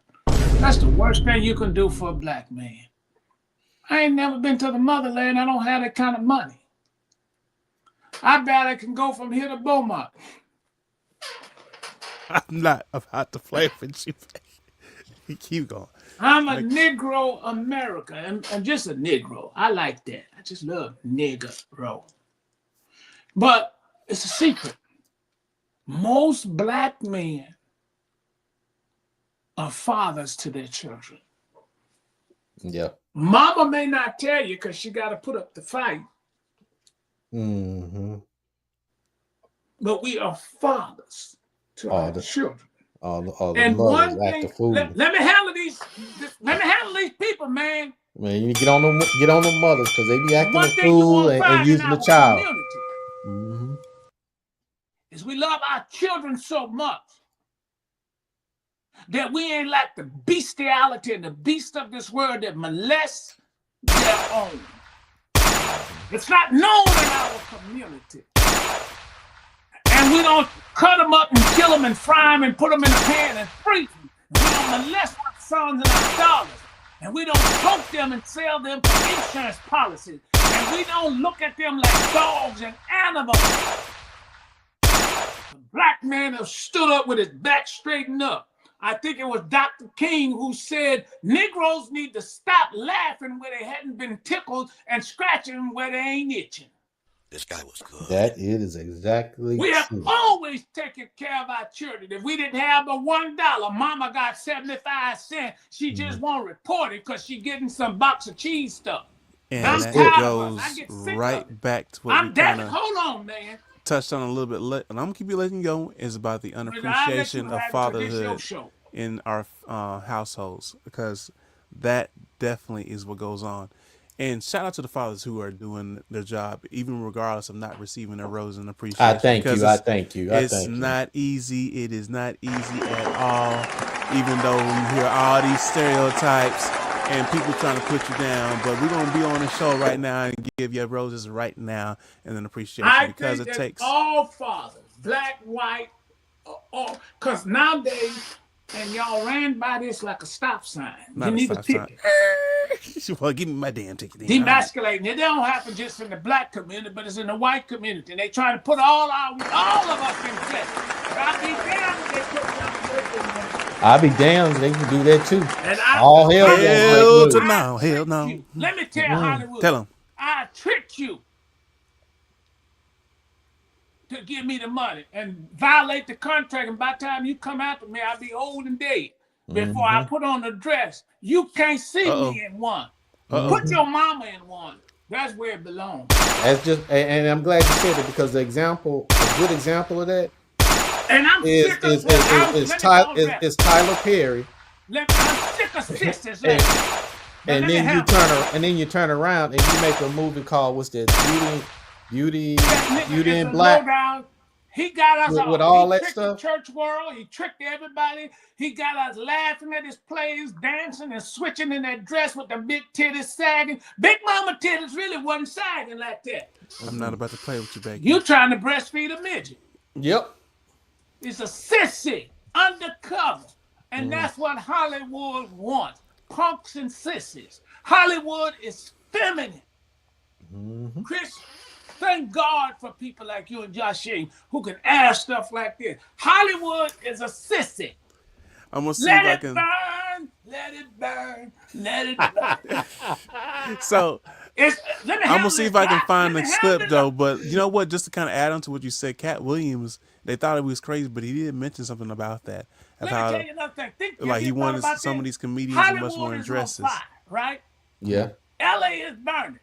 [SPEAKER 4] That's the worst thing you can do for a black man. I ain't never been to the motherland. I don't have that kind of money. I barely can go from here to Beaumont.
[SPEAKER 6] I'm not about to play with you. You keep going.
[SPEAKER 4] I'm a
[SPEAKER 6] Like,
[SPEAKER 4] Negro American. I'm just a Negro. I like that. I just love Negro. But it's a secret. Most black men are fathers to their children.
[SPEAKER 7] Yeah.
[SPEAKER 4] Mama may not tell you because she got to put up the fight,
[SPEAKER 7] Mm-hmm.
[SPEAKER 4] but we are fathers to
[SPEAKER 7] All
[SPEAKER 4] our
[SPEAKER 7] the
[SPEAKER 4] children.
[SPEAKER 7] all the
[SPEAKER 4] And
[SPEAKER 7] mothers
[SPEAKER 4] one
[SPEAKER 7] act a
[SPEAKER 4] thing,
[SPEAKER 7] fool.
[SPEAKER 4] let me handle these. Let me handle these people, man.
[SPEAKER 7] Man, you get on the mothers because they be acting
[SPEAKER 4] One
[SPEAKER 7] a
[SPEAKER 4] thing you
[SPEAKER 7] fool
[SPEAKER 4] won't
[SPEAKER 7] and
[SPEAKER 4] find in
[SPEAKER 7] using the
[SPEAKER 4] our
[SPEAKER 7] child.
[SPEAKER 4] community
[SPEAKER 7] Mm-hmm.
[SPEAKER 4] is we love our children so much that we ain't like the bestiality and the beast of this world that molest their own. It's not known in our community. And we don't cut them up and kill them and fry them and put them in a pan and freeze them. We don't molest our sons and our daughters. And we don't choke them and sell them for insurance policies. And we don't look at them like dogs and animals. The black man has stood up with his back straightened up. I think it was Dr. King who said Negroes need to stop laughing where they hadn't been tickled and scratching where they ain't itching.
[SPEAKER 8] This guy was good.
[SPEAKER 7] That it is exactly
[SPEAKER 4] We have
[SPEAKER 7] true.
[SPEAKER 4] always taken care of our children. If we didn't have but $1, mama got 75 cents. She just won't report it because she getting some box of cheese stuff.
[SPEAKER 6] and
[SPEAKER 4] I'm
[SPEAKER 6] that
[SPEAKER 4] tired of us. I
[SPEAKER 6] goes
[SPEAKER 4] get sick of it.
[SPEAKER 6] right back to what we kind of
[SPEAKER 4] hold on, man.
[SPEAKER 6] touched on a little bit, and I'm gonna keep you letting you go, is about the
[SPEAKER 4] I'll let you
[SPEAKER 6] unappreciation of
[SPEAKER 4] have it 'cause this your
[SPEAKER 6] fatherhood
[SPEAKER 4] show.
[SPEAKER 6] in our households, because that definitely is what goes on. And shout out to the fathers who are doing their job, even regardless of not receiving their rose and
[SPEAKER 7] I
[SPEAKER 6] appreciation,
[SPEAKER 7] thank
[SPEAKER 6] because
[SPEAKER 7] you. I thank you. I
[SPEAKER 6] it's
[SPEAKER 7] thank you.
[SPEAKER 6] not easy. It is not easy at all. Even though you hear all these stereotypes and people trying to put you down, but we're gonna be on the show right now and give you roses right now and an appreciation
[SPEAKER 4] I
[SPEAKER 6] because
[SPEAKER 4] think
[SPEAKER 6] it
[SPEAKER 4] that
[SPEAKER 6] takes.
[SPEAKER 4] all fathers, black, white, because nowadays, and y'all ran by this like a stop sign. You
[SPEAKER 6] Not a
[SPEAKER 4] need a
[SPEAKER 6] stop sign.
[SPEAKER 4] ticket.
[SPEAKER 6] Well, give me my damn ticket.
[SPEAKER 4] Demasculating. It don't happen just in the black community, but it's in the white community. And they trying to put all of us in check. But I be damned if they put down.
[SPEAKER 7] I'll be damned. They can do that too.
[SPEAKER 4] And
[SPEAKER 7] All hell gonna break
[SPEAKER 6] Hell to
[SPEAKER 7] loose.
[SPEAKER 6] no. Hell no.
[SPEAKER 4] You. Let me tell Hollywood.
[SPEAKER 6] Tell them.
[SPEAKER 4] I tricked you to give me the money and violate the contract. And by the time you come after me, I'll be old and dead. Before I put on the dress, you can't see me in one. Put your mama in one. That's where it belongs.
[SPEAKER 7] That's just, and I'm glad you said it because a good example of that
[SPEAKER 4] And I'm
[SPEAKER 7] is Tyler Perry.
[SPEAKER 4] I'm sick of sisters.
[SPEAKER 7] And then you turn around and you make a movie called what's that? Beauty in Black.
[SPEAKER 4] He got us
[SPEAKER 7] with all that
[SPEAKER 4] tricked
[SPEAKER 7] stuff.
[SPEAKER 4] The church world. He tricked everybody. He got us laughing at his plays, dancing and switching in that dress with the big titties sagging. Big mama titties really wasn't sagging like that.
[SPEAKER 6] I'm not about to play with you, baby.
[SPEAKER 4] You trying to breastfeed a midget.
[SPEAKER 7] Yep.
[SPEAKER 4] It's a sissy, undercover. And that's what Hollywood wants. Punks and sissies. Hollywood is feminine. Chris, thank God for people like you and Joshie who can ask stuff like this. Hollywood is a sissy.
[SPEAKER 6] I'm gonna see if I can.
[SPEAKER 4] Let it burn, let it burn.
[SPEAKER 6] So I'm gonna see if I can find the clip though. But you know what? Just to kind of add on to what you said, Cat Williams, they thought it was crazy, but he did mention something about that.
[SPEAKER 4] Let me tell you another thing.
[SPEAKER 6] Like he wanted some of these comedians
[SPEAKER 4] Hollywood
[SPEAKER 6] much more in
[SPEAKER 4] is
[SPEAKER 6] dresses.
[SPEAKER 4] on fire, right?
[SPEAKER 7] Yeah.
[SPEAKER 4] LA is burning.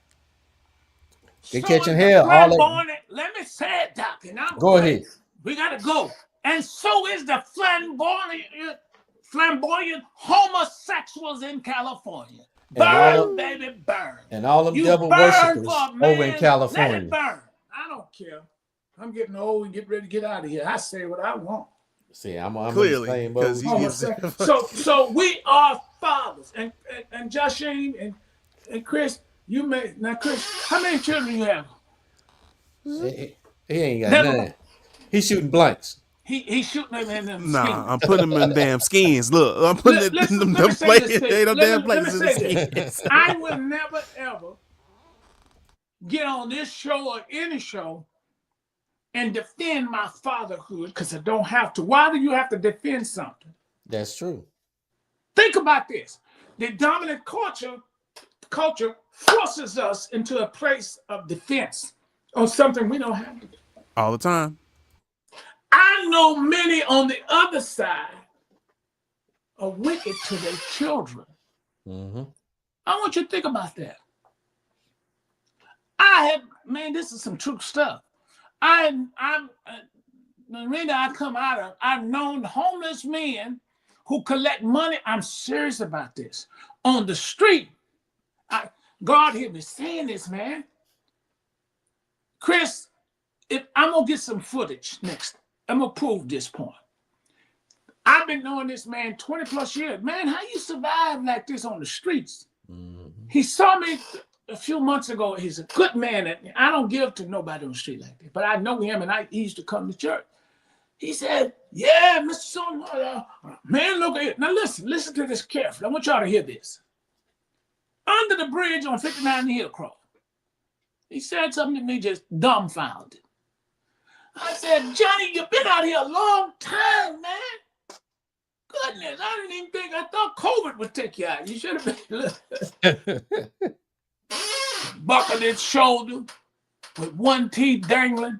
[SPEAKER 7] They're catching hell. All that.
[SPEAKER 4] Let me say it, Doc. And
[SPEAKER 7] Go ahead.
[SPEAKER 4] We gotta go. And so is the flamboyant homosexuals in California. Burn, baby, burn.
[SPEAKER 7] And all them devil worshippers over in California.
[SPEAKER 4] Let it burn. I don't care. I'm getting old and get ready to get out of here. I say what I want.
[SPEAKER 7] See, I'm
[SPEAKER 6] clearly because
[SPEAKER 4] so we are fathers, and Joshie and Chris. You may now, Chris. How many children you have?
[SPEAKER 7] He ain't got none. He's shooting blanks.
[SPEAKER 4] He's shooting them in them skins.
[SPEAKER 6] I'm putting them in damn skins. Look, I'm putting them places. They don't damn places in the skins.
[SPEAKER 4] I will never ever get on this show or any show and defend my fatherhood because I don't have to. Why do you have to defend something?
[SPEAKER 7] That's true.
[SPEAKER 4] Think about this. The dominant culture forces us into a place of defense on something we don't have to do.
[SPEAKER 6] All the time.
[SPEAKER 4] I know many on the other side are wicked to their children. I want you to think about that. This is some true stuff. The arena I come out of, I've known homeless men who collect money. I'm serious about this. On the street. God hear me saying this, man. Chris, if I'm going to get some footage next, I'm going to prove this point. I've been knowing this man 20 plus years. Man, how you survive like this on the streets? He saw me a few months ago. He's a good man. I don't give to nobody on the street like that, but I know him and he used to come to church. He said, yeah, Mr. Son, man, look at it. Now listen to this carefully. I want y'all to hear this. Under the bridge on 59 Hillcroft, he said something to me just dumbfounded. I said, Johnny, you've been out here a long time, man. Goodness, I didn't even think, I thought COVID would take you out. You should have been buckled his shoulder with one teeth dangling.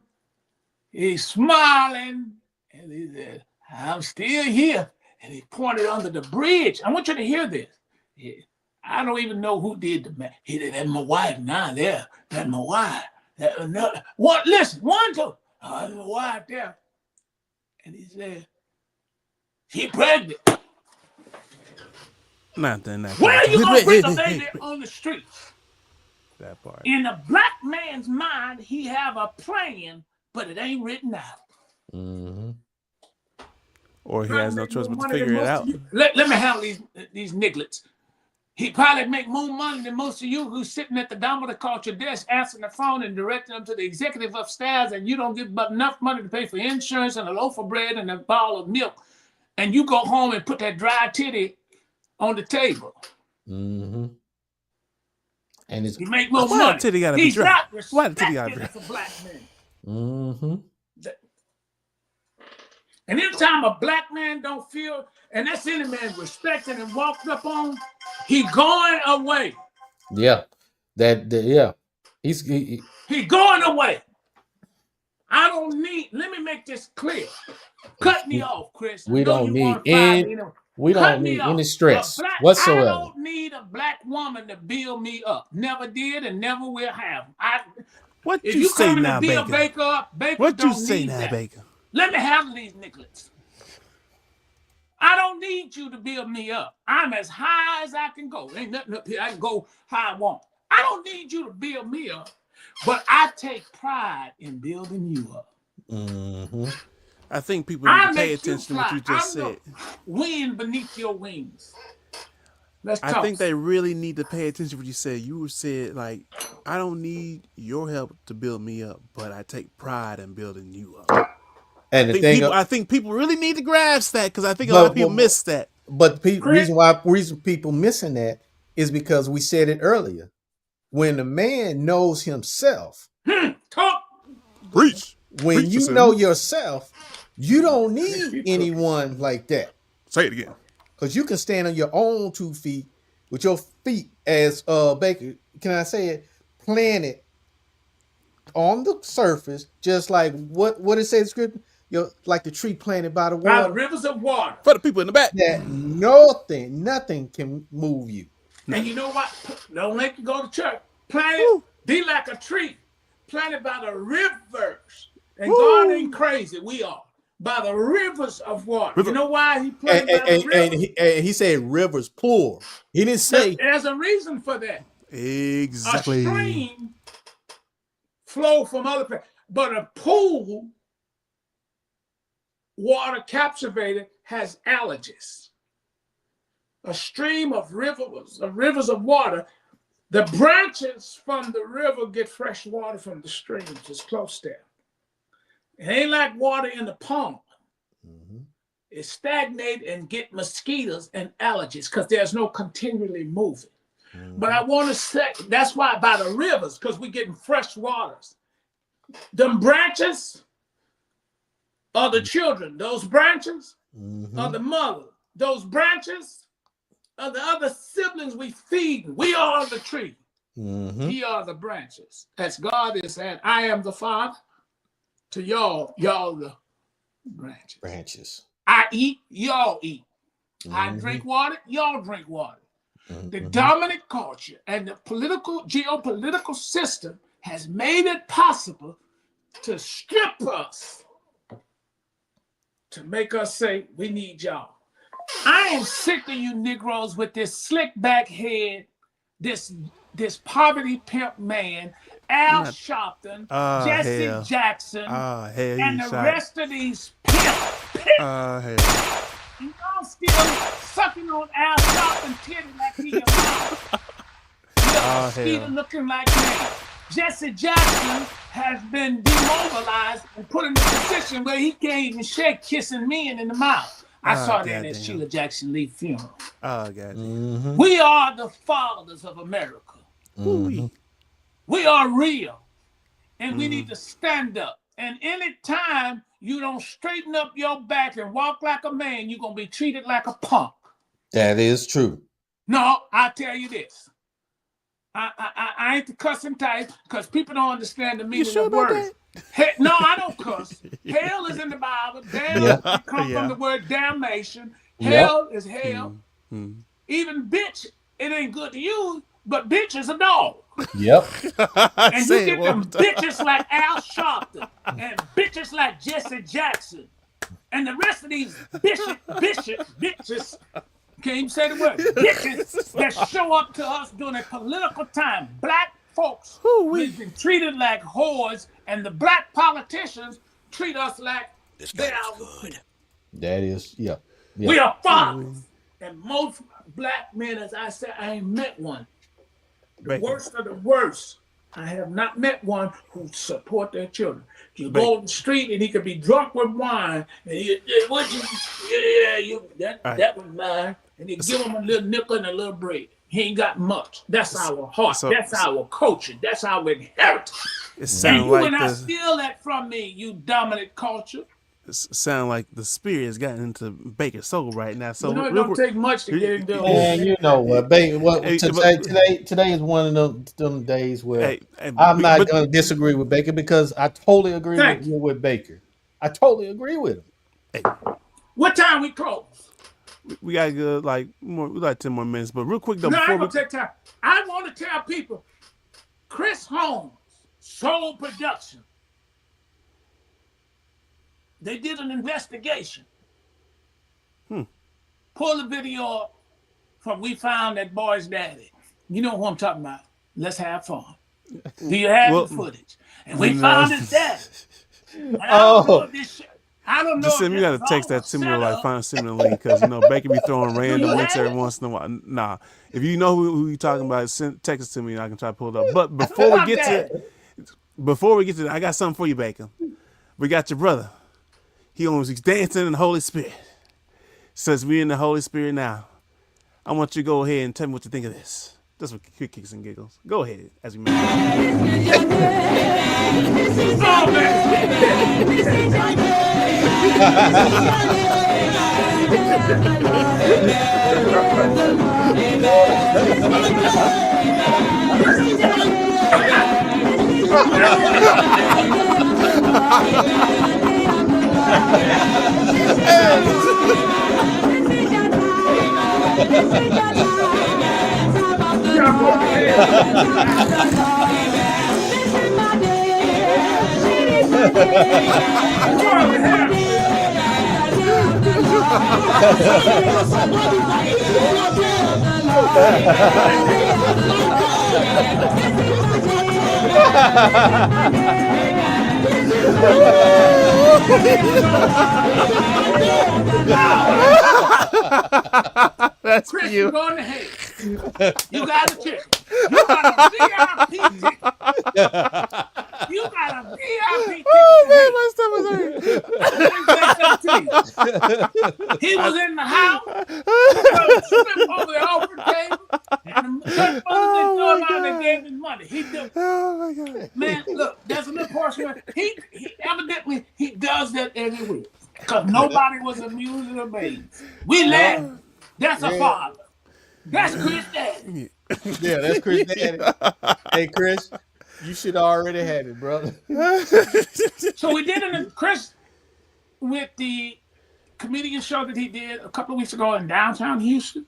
[SPEAKER 4] He's smiling, and he said, I'm still here. And he pointed under the bridge. I want you to hear this. I don't even know who did the math. He did. That's my wife now. There, that's my wife. Listen, one, two. That's my wife there. And he said, she pregnant.
[SPEAKER 6] Nothing.
[SPEAKER 4] Where are you gonna bring a baby on the streets?
[SPEAKER 6] That part.
[SPEAKER 4] In a black man's mind, he have a plan, but it ain't written out.
[SPEAKER 7] Mm-hmm.
[SPEAKER 6] Or he has no choice but to
[SPEAKER 4] Money than
[SPEAKER 6] figure it
[SPEAKER 4] most
[SPEAKER 6] out.
[SPEAKER 4] of you. Let me handle these nigglets. He probably make more money than most of you who's sitting at the dominant culture desk answering the phone and directing them to the executive upstairs, and you don't get but enough money to pay for insurance and a loaf of bread and a bottle of milk. And you go home and put that dry titty on the table.
[SPEAKER 7] Mm-hmm. And it's
[SPEAKER 4] You make more
[SPEAKER 6] Why
[SPEAKER 4] money.
[SPEAKER 6] the titty gotta be
[SPEAKER 4] He's
[SPEAKER 6] dry?
[SPEAKER 4] not
[SPEAKER 6] Why the titty gotta
[SPEAKER 4] respected
[SPEAKER 6] be
[SPEAKER 4] as a black man.
[SPEAKER 7] mm-hmm.
[SPEAKER 4] And anytime a black man don't feel, and that's any man respected and walked up on, he going away.
[SPEAKER 7] Yeah. Yeah. He's
[SPEAKER 4] going away. I don't need, let me make this clear. Cut me off, Chris.
[SPEAKER 7] We don't need any stress
[SPEAKER 4] I
[SPEAKER 7] whatsoever.
[SPEAKER 4] don't need a black woman to build me up. Never did and never will have.
[SPEAKER 6] What
[SPEAKER 4] If
[SPEAKER 6] you
[SPEAKER 4] you
[SPEAKER 6] say
[SPEAKER 4] coming
[SPEAKER 6] now,
[SPEAKER 4] to build
[SPEAKER 6] Baker?
[SPEAKER 4] Baker up, Baker
[SPEAKER 6] What you
[SPEAKER 4] don't
[SPEAKER 6] say
[SPEAKER 4] need
[SPEAKER 6] now,
[SPEAKER 4] that.
[SPEAKER 6] Baker?
[SPEAKER 4] Let me handle these nigglets. I don't need you to build me up. I'm as high as I can go. Ain't nothing up here. I can go how I want. I don't need you to build me up, but I take pride in building you up.
[SPEAKER 7] Mm-hmm.
[SPEAKER 6] I think people need to pay attention to what you just
[SPEAKER 4] I'm
[SPEAKER 6] said.
[SPEAKER 4] The wind beneath your wings. Let's
[SPEAKER 6] I
[SPEAKER 4] talk.
[SPEAKER 6] think they really need to pay attention to what you said. You said, like, I don't need your help to build me up, but I take pride in building you up.
[SPEAKER 7] And
[SPEAKER 6] I think people really need to grasp that, because I think a lot of people miss that.
[SPEAKER 7] But the reason people missing that is because we said it earlier. When a man knows himself,
[SPEAKER 4] talk.
[SPEAKER 6] Preach.
[SPEAKER 7] When you know yourself, you don't need anyone like that.
[SPEAKER 6] Say it again.
[SPEAKER 7] Because you can stand on your own 2 feet with your feet, as Baker, can I say it, planted on the surface, just like what it says in scripture, like the tree planted by the water.
[SPEAKER 4] By the rivers of water.
[SPEAKER 6] For the people in the back.
[SPEAKER 7] That nothing can move you.
[SPEAKER 4] And you know what? Don't make you go to church. Planted, be like a tree planted by the rivers. And God ain't crazy. We are. By the rivers of water. You know why he planted by the rivers?
[SPEAKER 7] And he said rivers plural. He didn't say.
[SPEAKER 4] There's a reason for that.
[SPEAKER 6] Exactly.
[SPEAKER 4] A stream flow from other places. But a pool, water captivated, has algae. A stream of rivers of water. The branches from the river get fresh water from the streams. It's close there. It ain't like water in the pond. Mm-hmm. It stagnate and get mosquitoes and allergies because there's no continually moving. Mm-hmm. But I want to say, that's why by the rivers, because we're getting fresh waters. Them branches are the children. Those branches are the mother. Those branches are the other siblings we feed. We are the tree. Mm-hmm. We are the branches. As God is saying, I am the Father. To y'all the branches. I eat, y'all eat. Mm-hmm. I drink water, y'all drink water. Mm-hmm. The dominant culture and the geopolitical system has made it possible to strip us, to make us say, we need y'all. I am sick of you Negroes with this slick back head, this poverty pimp man, Al Sharpton, Jesse Jackson, and the rest of these pimps. And y'all still sucking on Al Sharpton titty like he a still looking like me. Jesse Jackson has been demobilized and put in a position where he can't even shake kissing men in the mouth. I saw that at Sheila Jackson Lee funeral. Mm-hmm. We are the fathers of America. Mm-hmm. We are real. And we need to stand up. And any time you don't straighten up your back and walk like a man, you're going to be treated like a punk.
[SPEAKER 7] That is true.
[SPEAKER 4] No, I tell you this. I ain't the cussing type because people don't understand the meaning of words. No, I don't cuss. Hell is in the Bible. Damn come from the word damnation. Hell is hell. Mm-hmm. Even bitch, it ain't good to use, but bitch is a dog.
[SPEAKER 7] Yep.
[SPEAKER 4] And you get them bitches like Al Sharpton and bitches like Jesse Jackson and the rest of these bitches, can't even say the word, bitches that show up to us during a political time, black folks, we've been treated like whores, and the black politicians treat us like they're our king.
[SPEAKER 7] That is, yeah.
[SPEAKER 4] We are fathers. And most black men, as I said, I ain't met one. The worst of the worst. I have not met one who support their children. You go on the street and he could be drunk with wine, and that was mine, and you give him a little nickel and a little bread. He ain't got much. That's our heart. That's our culture. That's our inheritance. And you will not steal that from me, you dominant culture.
[SPEAKER 6] It sound like the spirit has gotten into Baker's soul right now. So
[SPEAKER 4] it don't take much to get into.
[SPEAKER 7] Man, you know what, Baker? Today is one of them days where I'm not going to disagree with Baker because I totally agree with Baker. I totally agree with him.
[SPEAKER 4] Hey. What time we close?
[SPEAKER 6] We got good, like 10 more minutes. But real quick though,
[SPEAKER 4] I want to tell people, Chris Holmes, Soul Production. They did an investigation. Pull the video up from We Found That Boy's Daddy. You know who I'm talking about. Let's have fun. Do you have the footage? And we found his daddy. I don't know.
[SPEAKER 6] Just you got to text that to me or like find a similar link because Baker be throwing random links every once in a while. Nah, if you know who you talking about, text it to me and I can try to pull it up. But before we get to that, I got something for you, Baker. We got your brother. He's dancing in the Holy Spirit. Says we're in the Holy Spirit now. I want you to go ahead and tell me what you think of this. Just with quick kicks and giggles. Go ahead as we That's
[SPEAKER 4] Chris, you're going to hate. You got a ticket. You got a VIP ticket. You got a VIP ticket.
[SPEAKER 6] Oh man, my stomach's
[SPEAKER 4] hurt. He was in the house. Slip over the altar table. And the they gave him money. He did.
[SPEAKER 6] Oh my God.
[SPEAKER 4] Man, look, there's a little portion. He evidently he does that every week. Because nobody was amused or amazed. We laughed. That's a father. That's Chris Daddy.
[SPEAKER 7] Yeah, that's Chris Daddy. Hey, Chris, you should already have it, brother.
[SPEAKER 4] So we did it, Chris, with the comedian show that he did a couple of weeks ago in downtown Houston.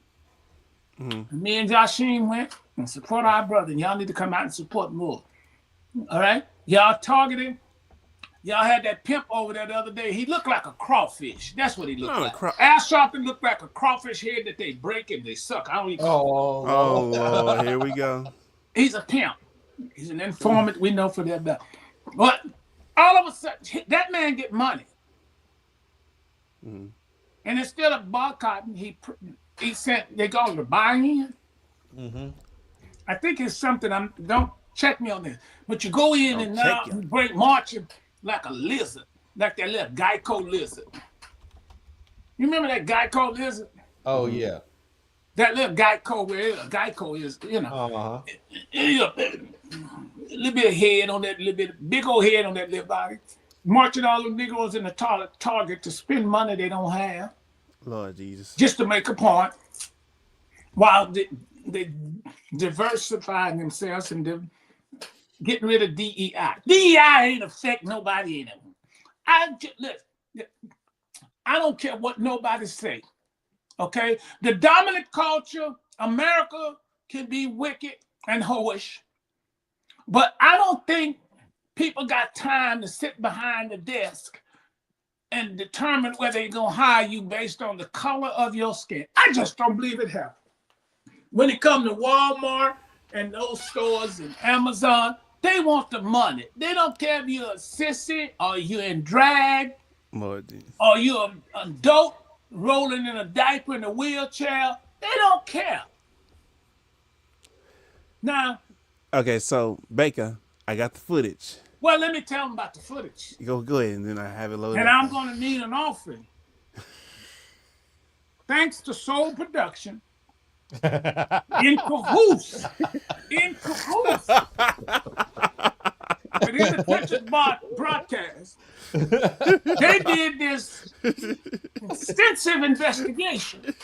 [SPEAKER 4] Mm-hmm. Me and Joshine went and support our brother. And y'all need to come out and support more. All right? Y'all targeted. Y'all had that pimp over there the other day. He looked like a crawfish. That's what he looked like. Al Sharpton looked like a crawfish head that they break and they suck. I don't even call
[SPEAKER 6] it. Oh, Lord. Here we go.
[SPEAKER 4] He's a pimp. He's an informant. We know for that. But all of a sudden, that man get money. Mm-hmm. And instead of boycotting, he sent, they go to buy-in. Mm-hmm. I think it's something, don't check me on this, but you go in and now break marching like a lizard, like that little Geico lizard. You remember that Geico lizard?
[SPEAKER 7] Oh, yeah.
[SPEAKER 4] That little Geico, where Geico is, a little bit of head on that, little bit, big old head on that little body. Marching all the Negroes in the target to spend money they don't have.
[SPEAKER 6] Lord Jesus.
[SPEAKER 4] Just to make a point. While they diversifying themselves and getting rid of DEI. DEI ain't affect nobody in it. I don't care what nobody say. Okay? The dominant culture, America, can be wicked and hoish. But I don't think people got time to sit behind the desk and determine whether they're going to hire you based on the color of your skin. I just don't believe it happens. When it comes to Walmart and those stores and Amazon, they want the money. They don't care if you're a sissy or you're in drag
[SPEAKER 6] Lord Jesus.
[SPEAKER 4] or you're an adult rolling in a diaper in a wheelchair. They don't care. Now,
[SPEAKER 6] Okay, so Baker, I got the footage.
[SPEAKER 4] well, let me tell them about the footage.
[SPEAKER 6] Go ahead, and then I have it loaded.
[SPEAKER 4] And
[SPEAKER 6] up.
[SPEAKER 4] I'm going to need an offering. Thanks to Soul Production, in cahoots, within the Texas broadcast, they did this extensive investigation.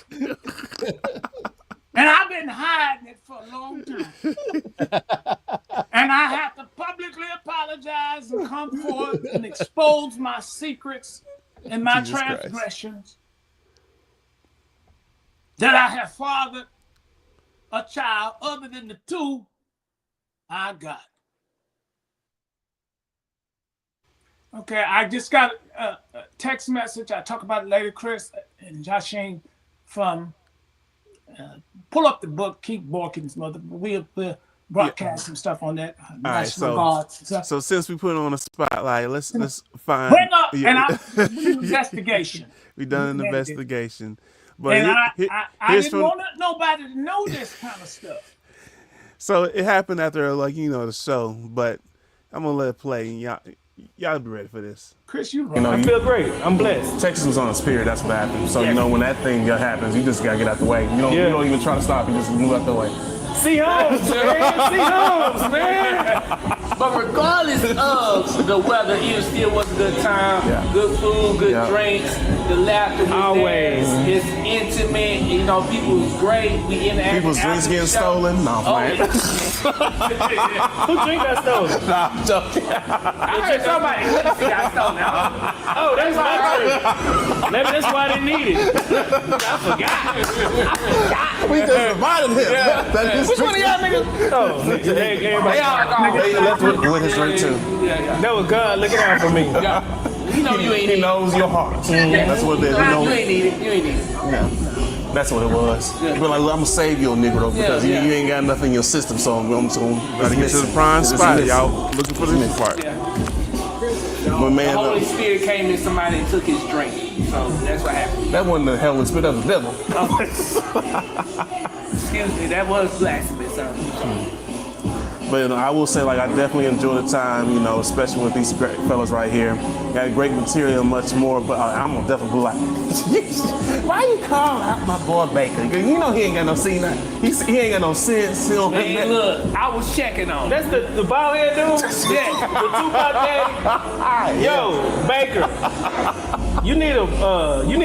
[SPEAKER 4] And I've been hiding it for a long time. And I have to publicly apologize and come forth and expose my secrets and my
[SPEAKER 6] Jesus
[SPEAKER 4] transgressions. That I have fathered a child other than the two I got. Okay, I just got a text message. I talk about it later, Chris and Joshine from pull up the book, Keep Borkin's Mother. We'll broadcast some stuff on that. Nice regards.
[SPEAKER 6] So since we put it on the spotlight, let's find.
[SPEAKER 4] Bring up, and I'm investigation.
[SPEAKER 6] We done an investigation. But
[SPEAKER 4] and I didn't want nobody to know this kind of stuff.
[SPEAKER 6] So it happened after, the show, but I'm going to let it play. And y'all be ready for this.
[SPEAKER 4] Chris, you
[SPEAKER 8] I feel great. I'm blessed. Texas was on a spirit. That's what happened. So, when that thing happens, you just got to get out the way. You don't even try to stop. You just move out the way.
[SPEAKER 9] See Holmes, man. See Holmes, man. But regardless of the weather, it still was a good time. Yeah. Good food, good drinks. The laughter was
[SPEAKER 8] always
[SPEAKER 9] there. It's intimate. People was great. We interacted.
[SPEAKER 8] People's drinks getting stolen. No, man.
[SPEAKER 9] Who drink got stolen?
[SPEAKER 8] Nah, I'm joking.
[SPEAKER 9] I heard somebody got stolen.
[SPEAKER 8] Oh, that's why.
[SPEAKER 9] Maybe that's why they need it. I forgot.
[SPEAKER 8] We just reminded him.
[SPEAKER 9] Yeah. Which one of y'all niggas?
[SPEAKER 8] Oh, everybody. They left with his drink too.
[SPEAKER 9] That was God looking out for me.
[SPEAKER 8] You know you ain't. He knows your heart. That's what it is.
[SPEAKER 9] You ain't need it. You ain't need it.
[SPEAKER 8] Yeah. That's what it was. Yeah. He was like, I'm gonna save you, Negro, because you ain't got nothing in your system. So I'm
[SPEAKER 6] gotta get to the prime spot, y'all. Looking for this part.
[SPEAKER 9] Yeah.
[SPEAKER 8] But man,
[SPEAKER 9] the Holy Spirit came in somebody and took his drink. So that's what happened.
[SPEAKER 8] That wasn't the Holy Spirit, that was the devil.
[SPEAKER 9] Excuse me, that was blasphemous.
[SPEAKER 8] But I will say, I definitely enjoyed the time, especially with these great fellas right here. Got great material, much more, but I'm gonna definitely be like, why you call out my boy Baker? He ain't got no sense. He ain't got no sense.
[SPEAKER 9] Man, look, I was checking on.
[SPEAKER 10] That's the bald head dude?
[SPEAKER 9] Yeah,
[SPEAKER 10] the Tupac daddy? Yo, Baker. You need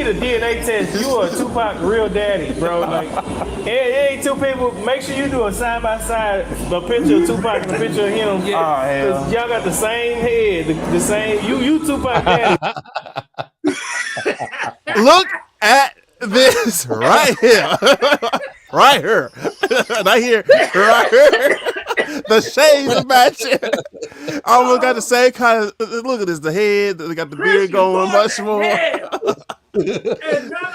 [SPEAKER 10] a DNA test. You are a Tupac real daddy, bro. It ain't two people. Make sure you do a side by side, a picture of Tupac and a picture of him.
[SPEAKER 9] Yeah.
[SPEAKER 10] Cause y'all got the same head, the same. You Tupac daddy.
[SPEAKER 6] Look at this right here. Right here. Right here. Right here. The shades are matching. I almost got the same kind of look at this. The head, they got the beard going much more.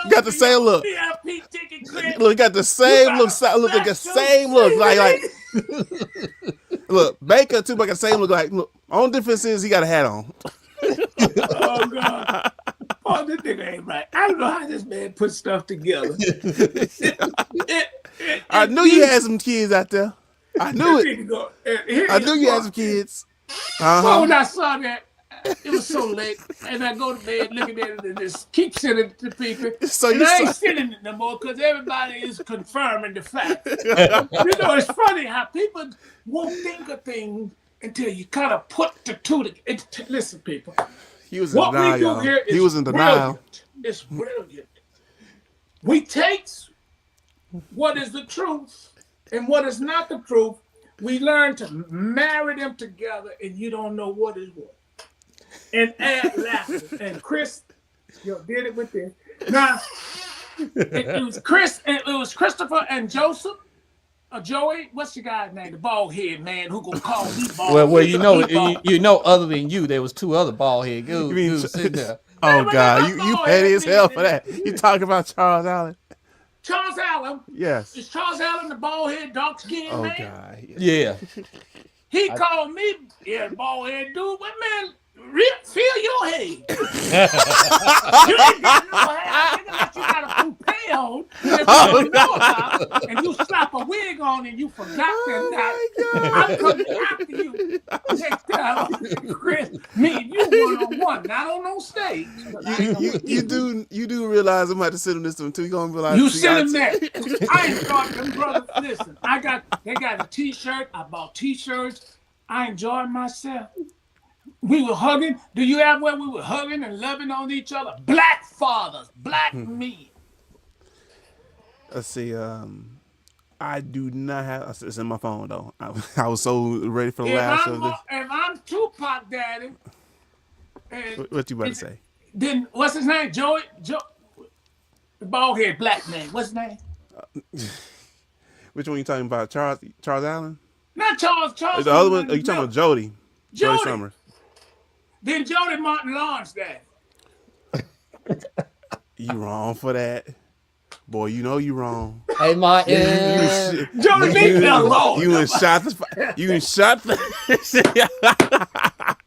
[SPEAKER 6] Got the same look. Look, got the same look. Look at the same look. Like look, Baker too, but got the same look. Look, only difference is he got a hat on.
[SPEAKER 4] Oh God. Oh, this nigga ain't right. I don't know how this man put stuff together.
[SPEAKER 6] I knew you had some kids out there. I knew it. I knew you had some kids.
[SPEAKER 4] So when I saw that, it was so late, and I go to bed looking at it and just keep sending it to people.
[SPEAKER 6] So
[SPEAKER 4] and I ain't sending it no more because everybody is confirming the fact. It's funny how people won't think of things until you kind of put the two together. Listen, people.
[SPEAKER 6] He was in denial.
[SPEAKER 4] We do here is
[SPEAKER 6] he was in denial.
[SPEAKER 4] Brilliant. It's brilliant. We take what is the truth and what is not the truth. We learn to marry them together, and you don't know what is what. And add laughter. And Chris, did it with this. Now, it was Chris. It was Christopher and Joseph. Joey, what's your guy's name? The bald head man who gonna call me bald.
[SPEAKER 7] Well, other than you, there was two other bald head dudes sitting there.
[SPEAKER 6] Oh God, you petty as hell for that. You talking about Charles Allen?
[SPEAKER 4] Charles Allen.
[SPEAKER 6] Yes.
[SPEAKER 4] Is Charles Allen the bald head, dark skinned
[SPEAKER 6] Oh
[SPEAKER 4] man?
[SPEAKER 6] God.
[SPEAKER 7] Yeah.
[SPEAKER 4] He called me, bald head dude. But man, feel your head. You didn't get no hair, nigga, unless you got a toupee on that you don't know about, and you slap a wig on and you forgot that. I'm coming after you next time, Chris. Me and you 1-on-1, not on no stage.
[SPEAKER 6] You do realize I'm about to sit on this one too. You gonna be like,
[SPEAKER 4] you sit in there. I ain't starting them brothers. Listen, they got a T-shirt. I bought T-shirts. I enjoyed myself. We were hugging. Do you have where we were hugging and loving on each other? Black fathers, black men.
[SPEAKER 6] Let's see. I do not have. It's in my phone though. I was so ready for the last of this.
[SPEAKER 4] If I'm Tupac daddy,
[SPEAKER 6] What you about to say?
[SPEAKER 4] Then what's his name? Joey, the bald head black man. What's his name?
[SPEAKER 6] Which one you talking about? Charles Allen?
[SPEAKER 4] Not Charles.
[SPEAKER 6] The other one? Are you talking about Jody? Jody Summers.
[SPEAKER 4] Then Jody Martin Lawrence daddy.
[SPEAKER 6] You wrong for that. Boy, you know you wrong.
[SPEAKER 7] Hey, Martin.
[SPEAKER 4] Jody Meek wrong.
[SPEAKER 6] You shot the.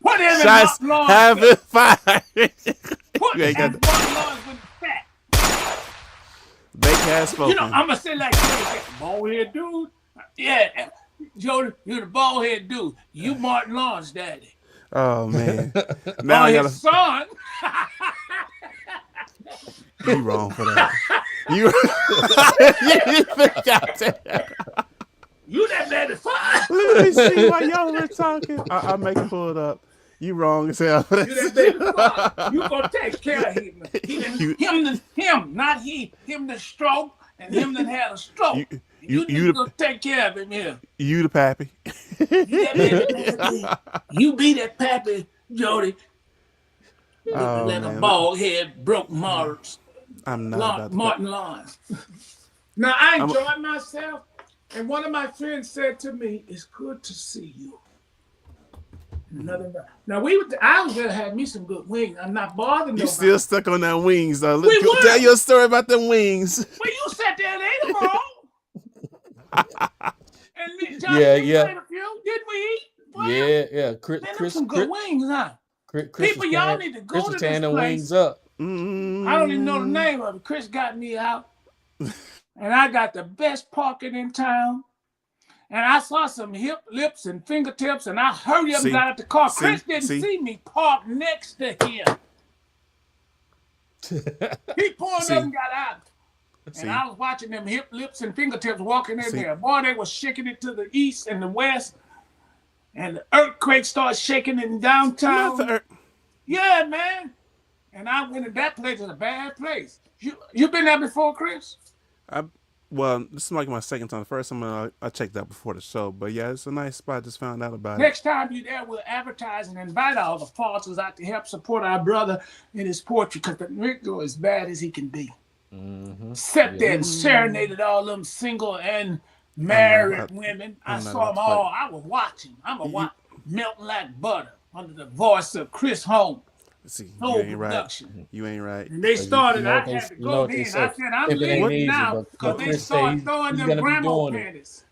[SPEAKER 4] Whatever.
[SPEAKER 6] Shots haven't fired.
[SPEAKER 4] You ain't got the
[SPEAKER 6] Bake has spoken.
[SPEAKER 4] You know, I'm gonna say like this, bald head dude. Yeah, Jody, you're the bald head dude. You Martin Lawrence daddy.
[SPEAKER 6] Oh man. Now I gotta.
[SPEAKER 4] His son.
[SPEAKER 6] You wrong for that. You
[SPEAKER 4] that bad at five.
[SPEAKER 6] Let me see why y'all were talking. I make it pull it up. You wrong as hell.
[SPEAKER 4] You that bad at five. You gonna take care of him. Him, not he. Him the stroke and him that had a stroke. You gonna take care of him here.
[SPEAKER 6] You the pappy.
[SPEAKER 4] You be that pappy, Jody.
[SPEAKER 6] Oh,
[SPEAKER 4] like
[SPEAKER 6] man.
[SPEAKER 4] a bald head broke Mars.
[SPEAKER 6] I'm not
[SPEAKER 4] Martin Lawrence. Now I enjoyed myself, and one of my friends said to me, "It's good to see you." Now I was gonna have me some good wings. I'm not bothering nobody.
[SPEAKER 6] You still stuck on that wings though. Tell your story about them wings.
[SPEAKER 4] Well, you sat there and ate them all. And me, Johnny,
[SPEAKER 7] Yeah.
[SPEAKER 4] Didn't we eat? Well,
[SPEAKER 7] Yeah.
[SPEAKER 4] Chris, some good wings, huh? People, y'all need to go to this place.
[SPEAKER 7] Wings up.
[SPEAKER 4] I don't even know the name of it. Chris got me out, and I got the best parking in town. And I saw some hip lips and fingertips, and I hurried up and got out the car. Chris didn't see me park next to him. He pulled up and got out. And I was watching them hip lips and fingertips walking in there. Boy, they was shaking it to the east and the west. And the earthquake started shaking in downtown. Yeah, man. And I went to that place. It's a bad place. You been there before, Chris?
[SPEAKER 6] Well, this is like my second time. The first time I checked out before the show. But yeah, it's a nice spot. I just found out about it.
[SPEAKER 4] Next time you there, we'll advertise and invite all the fathers out to help support our brother in his poetry, because the nigga is as bad as he can be. Sat there and serenaded all them single and married women. I saw them all. I was watching. Melting like butter under the voice of Chris Holmes.
[SPEAKER 6] See, you ain't right. You ain't right.
[SPEAKER 4] And they started, I had to go in. I said, I'm leaving now, because they started throwing them grandma panties.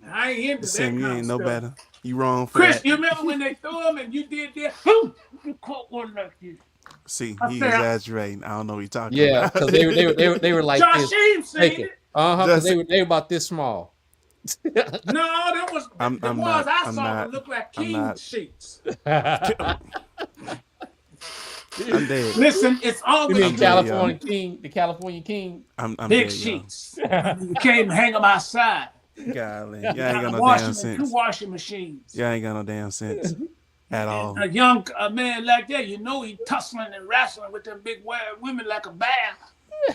[SPEAKER 4] I ain't into that kind
[SPEAKER 6] you ain't
[SPEAKER 4] of
[SPEAKER 6] no
[SPEAKER 4] stuff.
[SPEAKER 6] better. You wrong for
[SPEAKER 4] Chris,
[SPEAKER 6] that.
[SPEAKER 4] you remember when they threw them and you did that? You caught one like this.
[SPEAKER 6] See, he exaggerating. I don't know what you're talking
[SPEAKER 7] Yeah,
[SPEAKER 6] about.
[SPEAKER 7] because they were like
[SPEAKER 4] Josh
[SPEAKER 7] this.
[SPEAKER 4] Sheen seen it.
[SPEAKER 7] They were about this small.
[SPEAKER 4] No, that was the ones I saw look like king sheets.
[SPEAKER 6] I'm dead.
[SPEAKER 4] Listen, it's always
[SPEAKER 7] You mean California King, the California King?
[SPEAKER 6] I'm
[SPEAKER 4] big
[SPEAKER 6] dead,
[SPEAKER 4] sheets. You can't hang them outside.
[SPEAKER 6] Golly, you ain't got no damn sense.
[SPEAKER 4] 2 washing machines.
[SPEAKER 6] You ain't got no damn sense at all.
[SPEAKER 4] A young man like that, you know, he tussling and wrestling with them big women like a bear.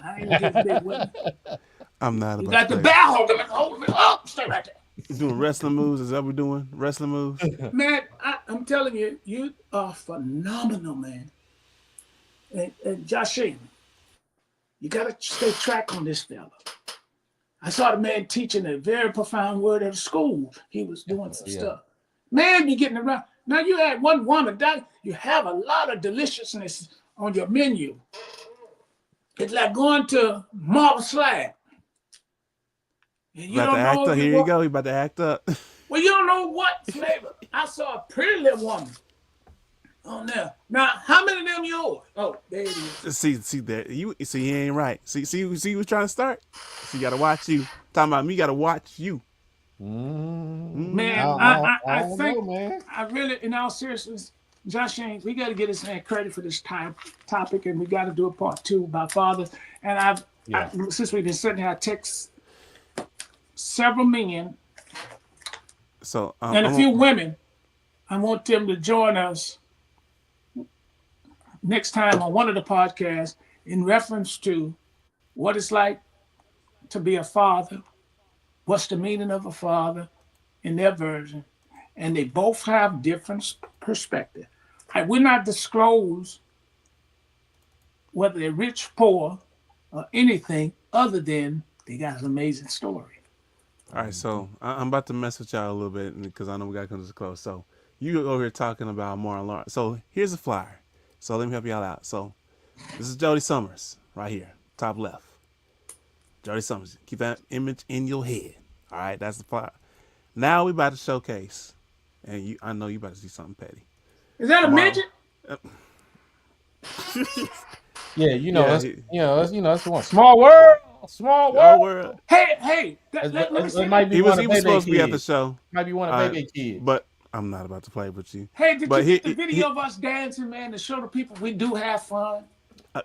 [SPEAKER 4] I ain't with these big women.
[SPEAKER 6] I'm not.
[SPEAKER 4] You got the bear holding me up, stay right there.
[SPEAKER 6] Doing wrestling moves? Is that what we're doing? Wrestling moves?
[SPEAKER 4] Man, I'm telling you, you are phenomenal, man. And Josh Sheen, you got to stay track on this fella. I saw the man teaching a very profound word at school. He was doing some stuff. Man, you're getting around. Now you had one woman, you have a lot of deliciousness on your menu. It's like going to Marble Slab. And you
[SPEAKER 6] About to
[SPEAKER 4] don't
[SPEAKER 6] act
[SPEAKER 4] know
[SPEAKER 6] up.
[SPEAKER 4] if
[SPEAKER 6] Here
[SPEAKER 4] you
[SPEAKER 6] you go. He about to act up.
[SPEAKER 4] Well, you don't know what flavor. I saw a pretty little woman on there. Now, how many of them yours? Oh, there it is.
[SPEAKER 6] See that you see he ain't right. See who's trying to start. So you gotta watch you. Talking about me, gotta watch you.
[SPEAKER 4] Man, I
[SPEAKER 7] don't
[SPEAKER 4] think
[SPEAKER 7] know, man.
[SPEAKER 4] I really, in all seriousness, Josh James, we got to get this man credit for this topic, and we got to do a part 2 about fathers. And since we've been sitting here, I text several men
[SPEAKER 6] So
[SPEAKER 4] and a few women. I want them to join us next time on one of the podcasts in reference to what it's like to be a father, what's the meaning of a father in their version, and they both have different perspective. I will not disclose whether they're rich, poor, or anything other than they got an amazing story.
[SPEAKER 6] All right, so I'm about to mess with y'all a little bit because I know we got to come to this close. So you over here talking about Marlon Lawrence. So here's a flyer. So let me help y'all out. So this is Jody Summers right here, top left. Jody Summers. Keep that image in your head. All right, that's the flyer. Now we about to showcase, and I know you about to see something petty.
[SPEAKER 4] Is that a midget?
[SPEAKER 7] Yeah,
[SPEAKER 6] Yeah,
[SPEAKER 7] that's the one. Small world. Small world.
[SPEAKER 4] Hey, let me say that.
[SPEAKER 6] He was supposed to be at the show.
[SPEAKER 7] Might be one of baby kids.
[SPEAKER 6] But I'm not about to play with you.
[SPEAKER 4] Hey, did you get the video of us dancing, man, to show the people we do have fun?
[SPEAKER 6] I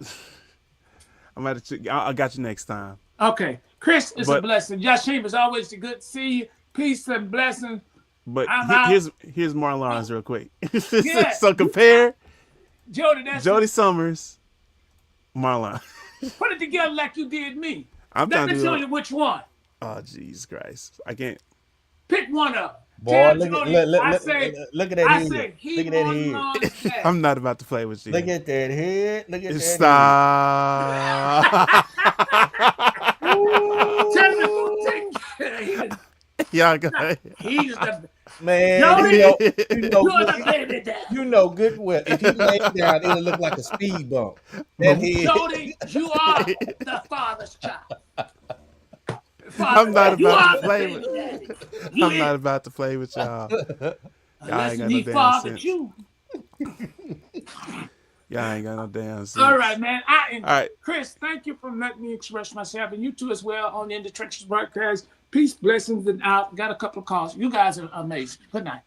[SPEAKER 6] got you next time.
[SPEAKER 4] Okay. Chris, it's a blessing. Yashim, it's always good to see you. Peace and blessing.
[SPEAKER 6] But here's Marlon Lawrence real quick.
[SPEAKER 4] Yeah.
[SPEAKER 6] So compare
[SPEAKER 4] Jody
[SPEAKER 6] Summers, Marlon.
[SPEAKER 4] Put it together like you did me.
[SPEAKER 6] Let
[SPEAKER 4] me tell you which one.
[SPEAKER 6] Oh, Jesus Christ. I can't.
[SPEAKER 4] Pick one of them.
[SPEAKER 7] Boy, look at that head. Look at that head.
[SPEAKER 6] I'm not about to play with you.
[SPEAKER 7] Look at that head. Look at that
[SPEAKER 4] head.
[SPEAKER 6] Y'all go ahead.
[SPEAKER 4] He's the
[SPEAKER 7] man.
[SPEAKER 4] Jody,
[SPEAKER 7] you know good well. If he laid down, it'll look like a speed bump.
[SPEAKER 4] Jody, you are the father's child.
[SPEAKER 6] I'm not about to play with. I'm not about to play with y'all. Y'all ain't got no damn sense. Y'all ain't got no damn sense.
[SPEAKER 4] All right, man.
[SPEAKER 6] All right,
[SPEAKER 4] Chris, thank you for letting me express myself, and you too as well on the In the Trenches broadcast. Peace, blessings, and out. Got a couple of calls. You guys are amazing. Good night.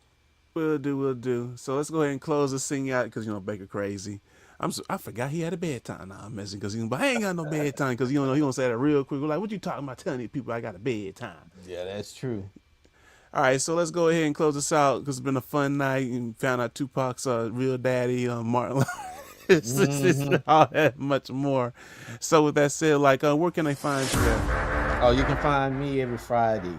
[SPEAKER 6] We'll do. So let's go ahead and close this thing out because Baker crazy. I forgot he had a bedtime. Nah, I'm messing because but I ain't got no bedtime because he gonna say that real quick. We're like, what you talking about? Telling these people I got a bedtime.
[SPEAKER 7] Yeah, that's true.
[SPEAKER 6] All right, so let's go ahead and close this out because it's been a fun night and found out Tupac's real daddy, Martin. It's all that much more. So with that said, where can they find you at?
[SPEAKER 7] Oh, you can find me every Friday,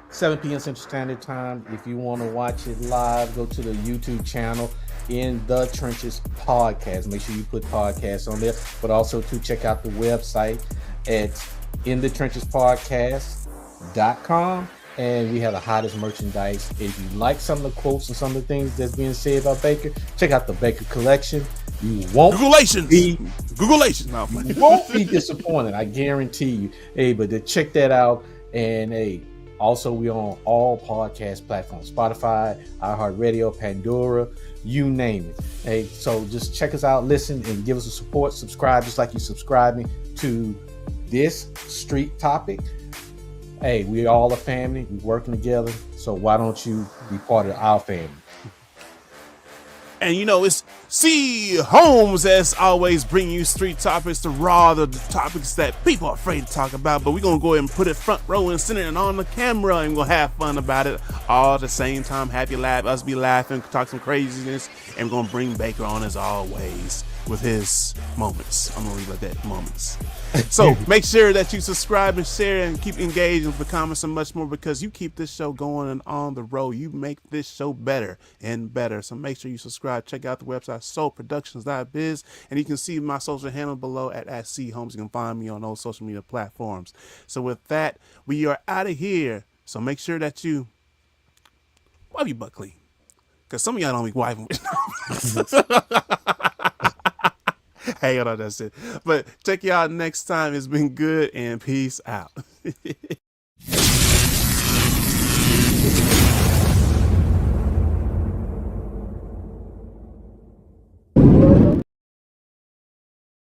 [SPEAKER 7] 7 p.m. Central Standard Time. If you want to watch it live, go to the YouTube channel In the Trenches Podcast. Make sure you put podcasts on there, but also to check out the website at inthetrenchespodcast.com. And we have the hottest merchandise. If you like some of the quotes and some of the things that's being said about Baker, check out the Baker collection. You won't be disappointed. I guarantee you. Hey, but to check that out. And hey, also we're on all podcast platforms: Spotify, iHeartRadio, Pandora, you name it. Hey, so just check us out, listen, and give us a support. Subscribe just like you're subscribing to this street topic. Hey, we all a family. We're working together. So why don't you be part of our family?
[SPEAKER 6] And it's C. Holmes, as always, bringing you street topics, the topics that people are afraid to talk about. But we're going to go ahead and put it front row and center and on the camera, and we'll have fun about it all at the same time. Happy laugh, us be laughing, talk some craziness, and we're going to bring Baker on as always with his moments. I'm going to leave it at that, moments. So make sure that you subscribe and share and keep engaged with the comments and much more because you keep this show going and on the road. You make this show better and better. So make sure you subscribe. Check out the website, soulproductions.biz, and you can see my social handle below at @CHolmes. You can find me on those social media platforms. So with that, we are out of here. So make sure that you wipe your butt clean because some of y'all don't be wiping. Hang on, that's it. But check you out next time. It's been good, and peace out.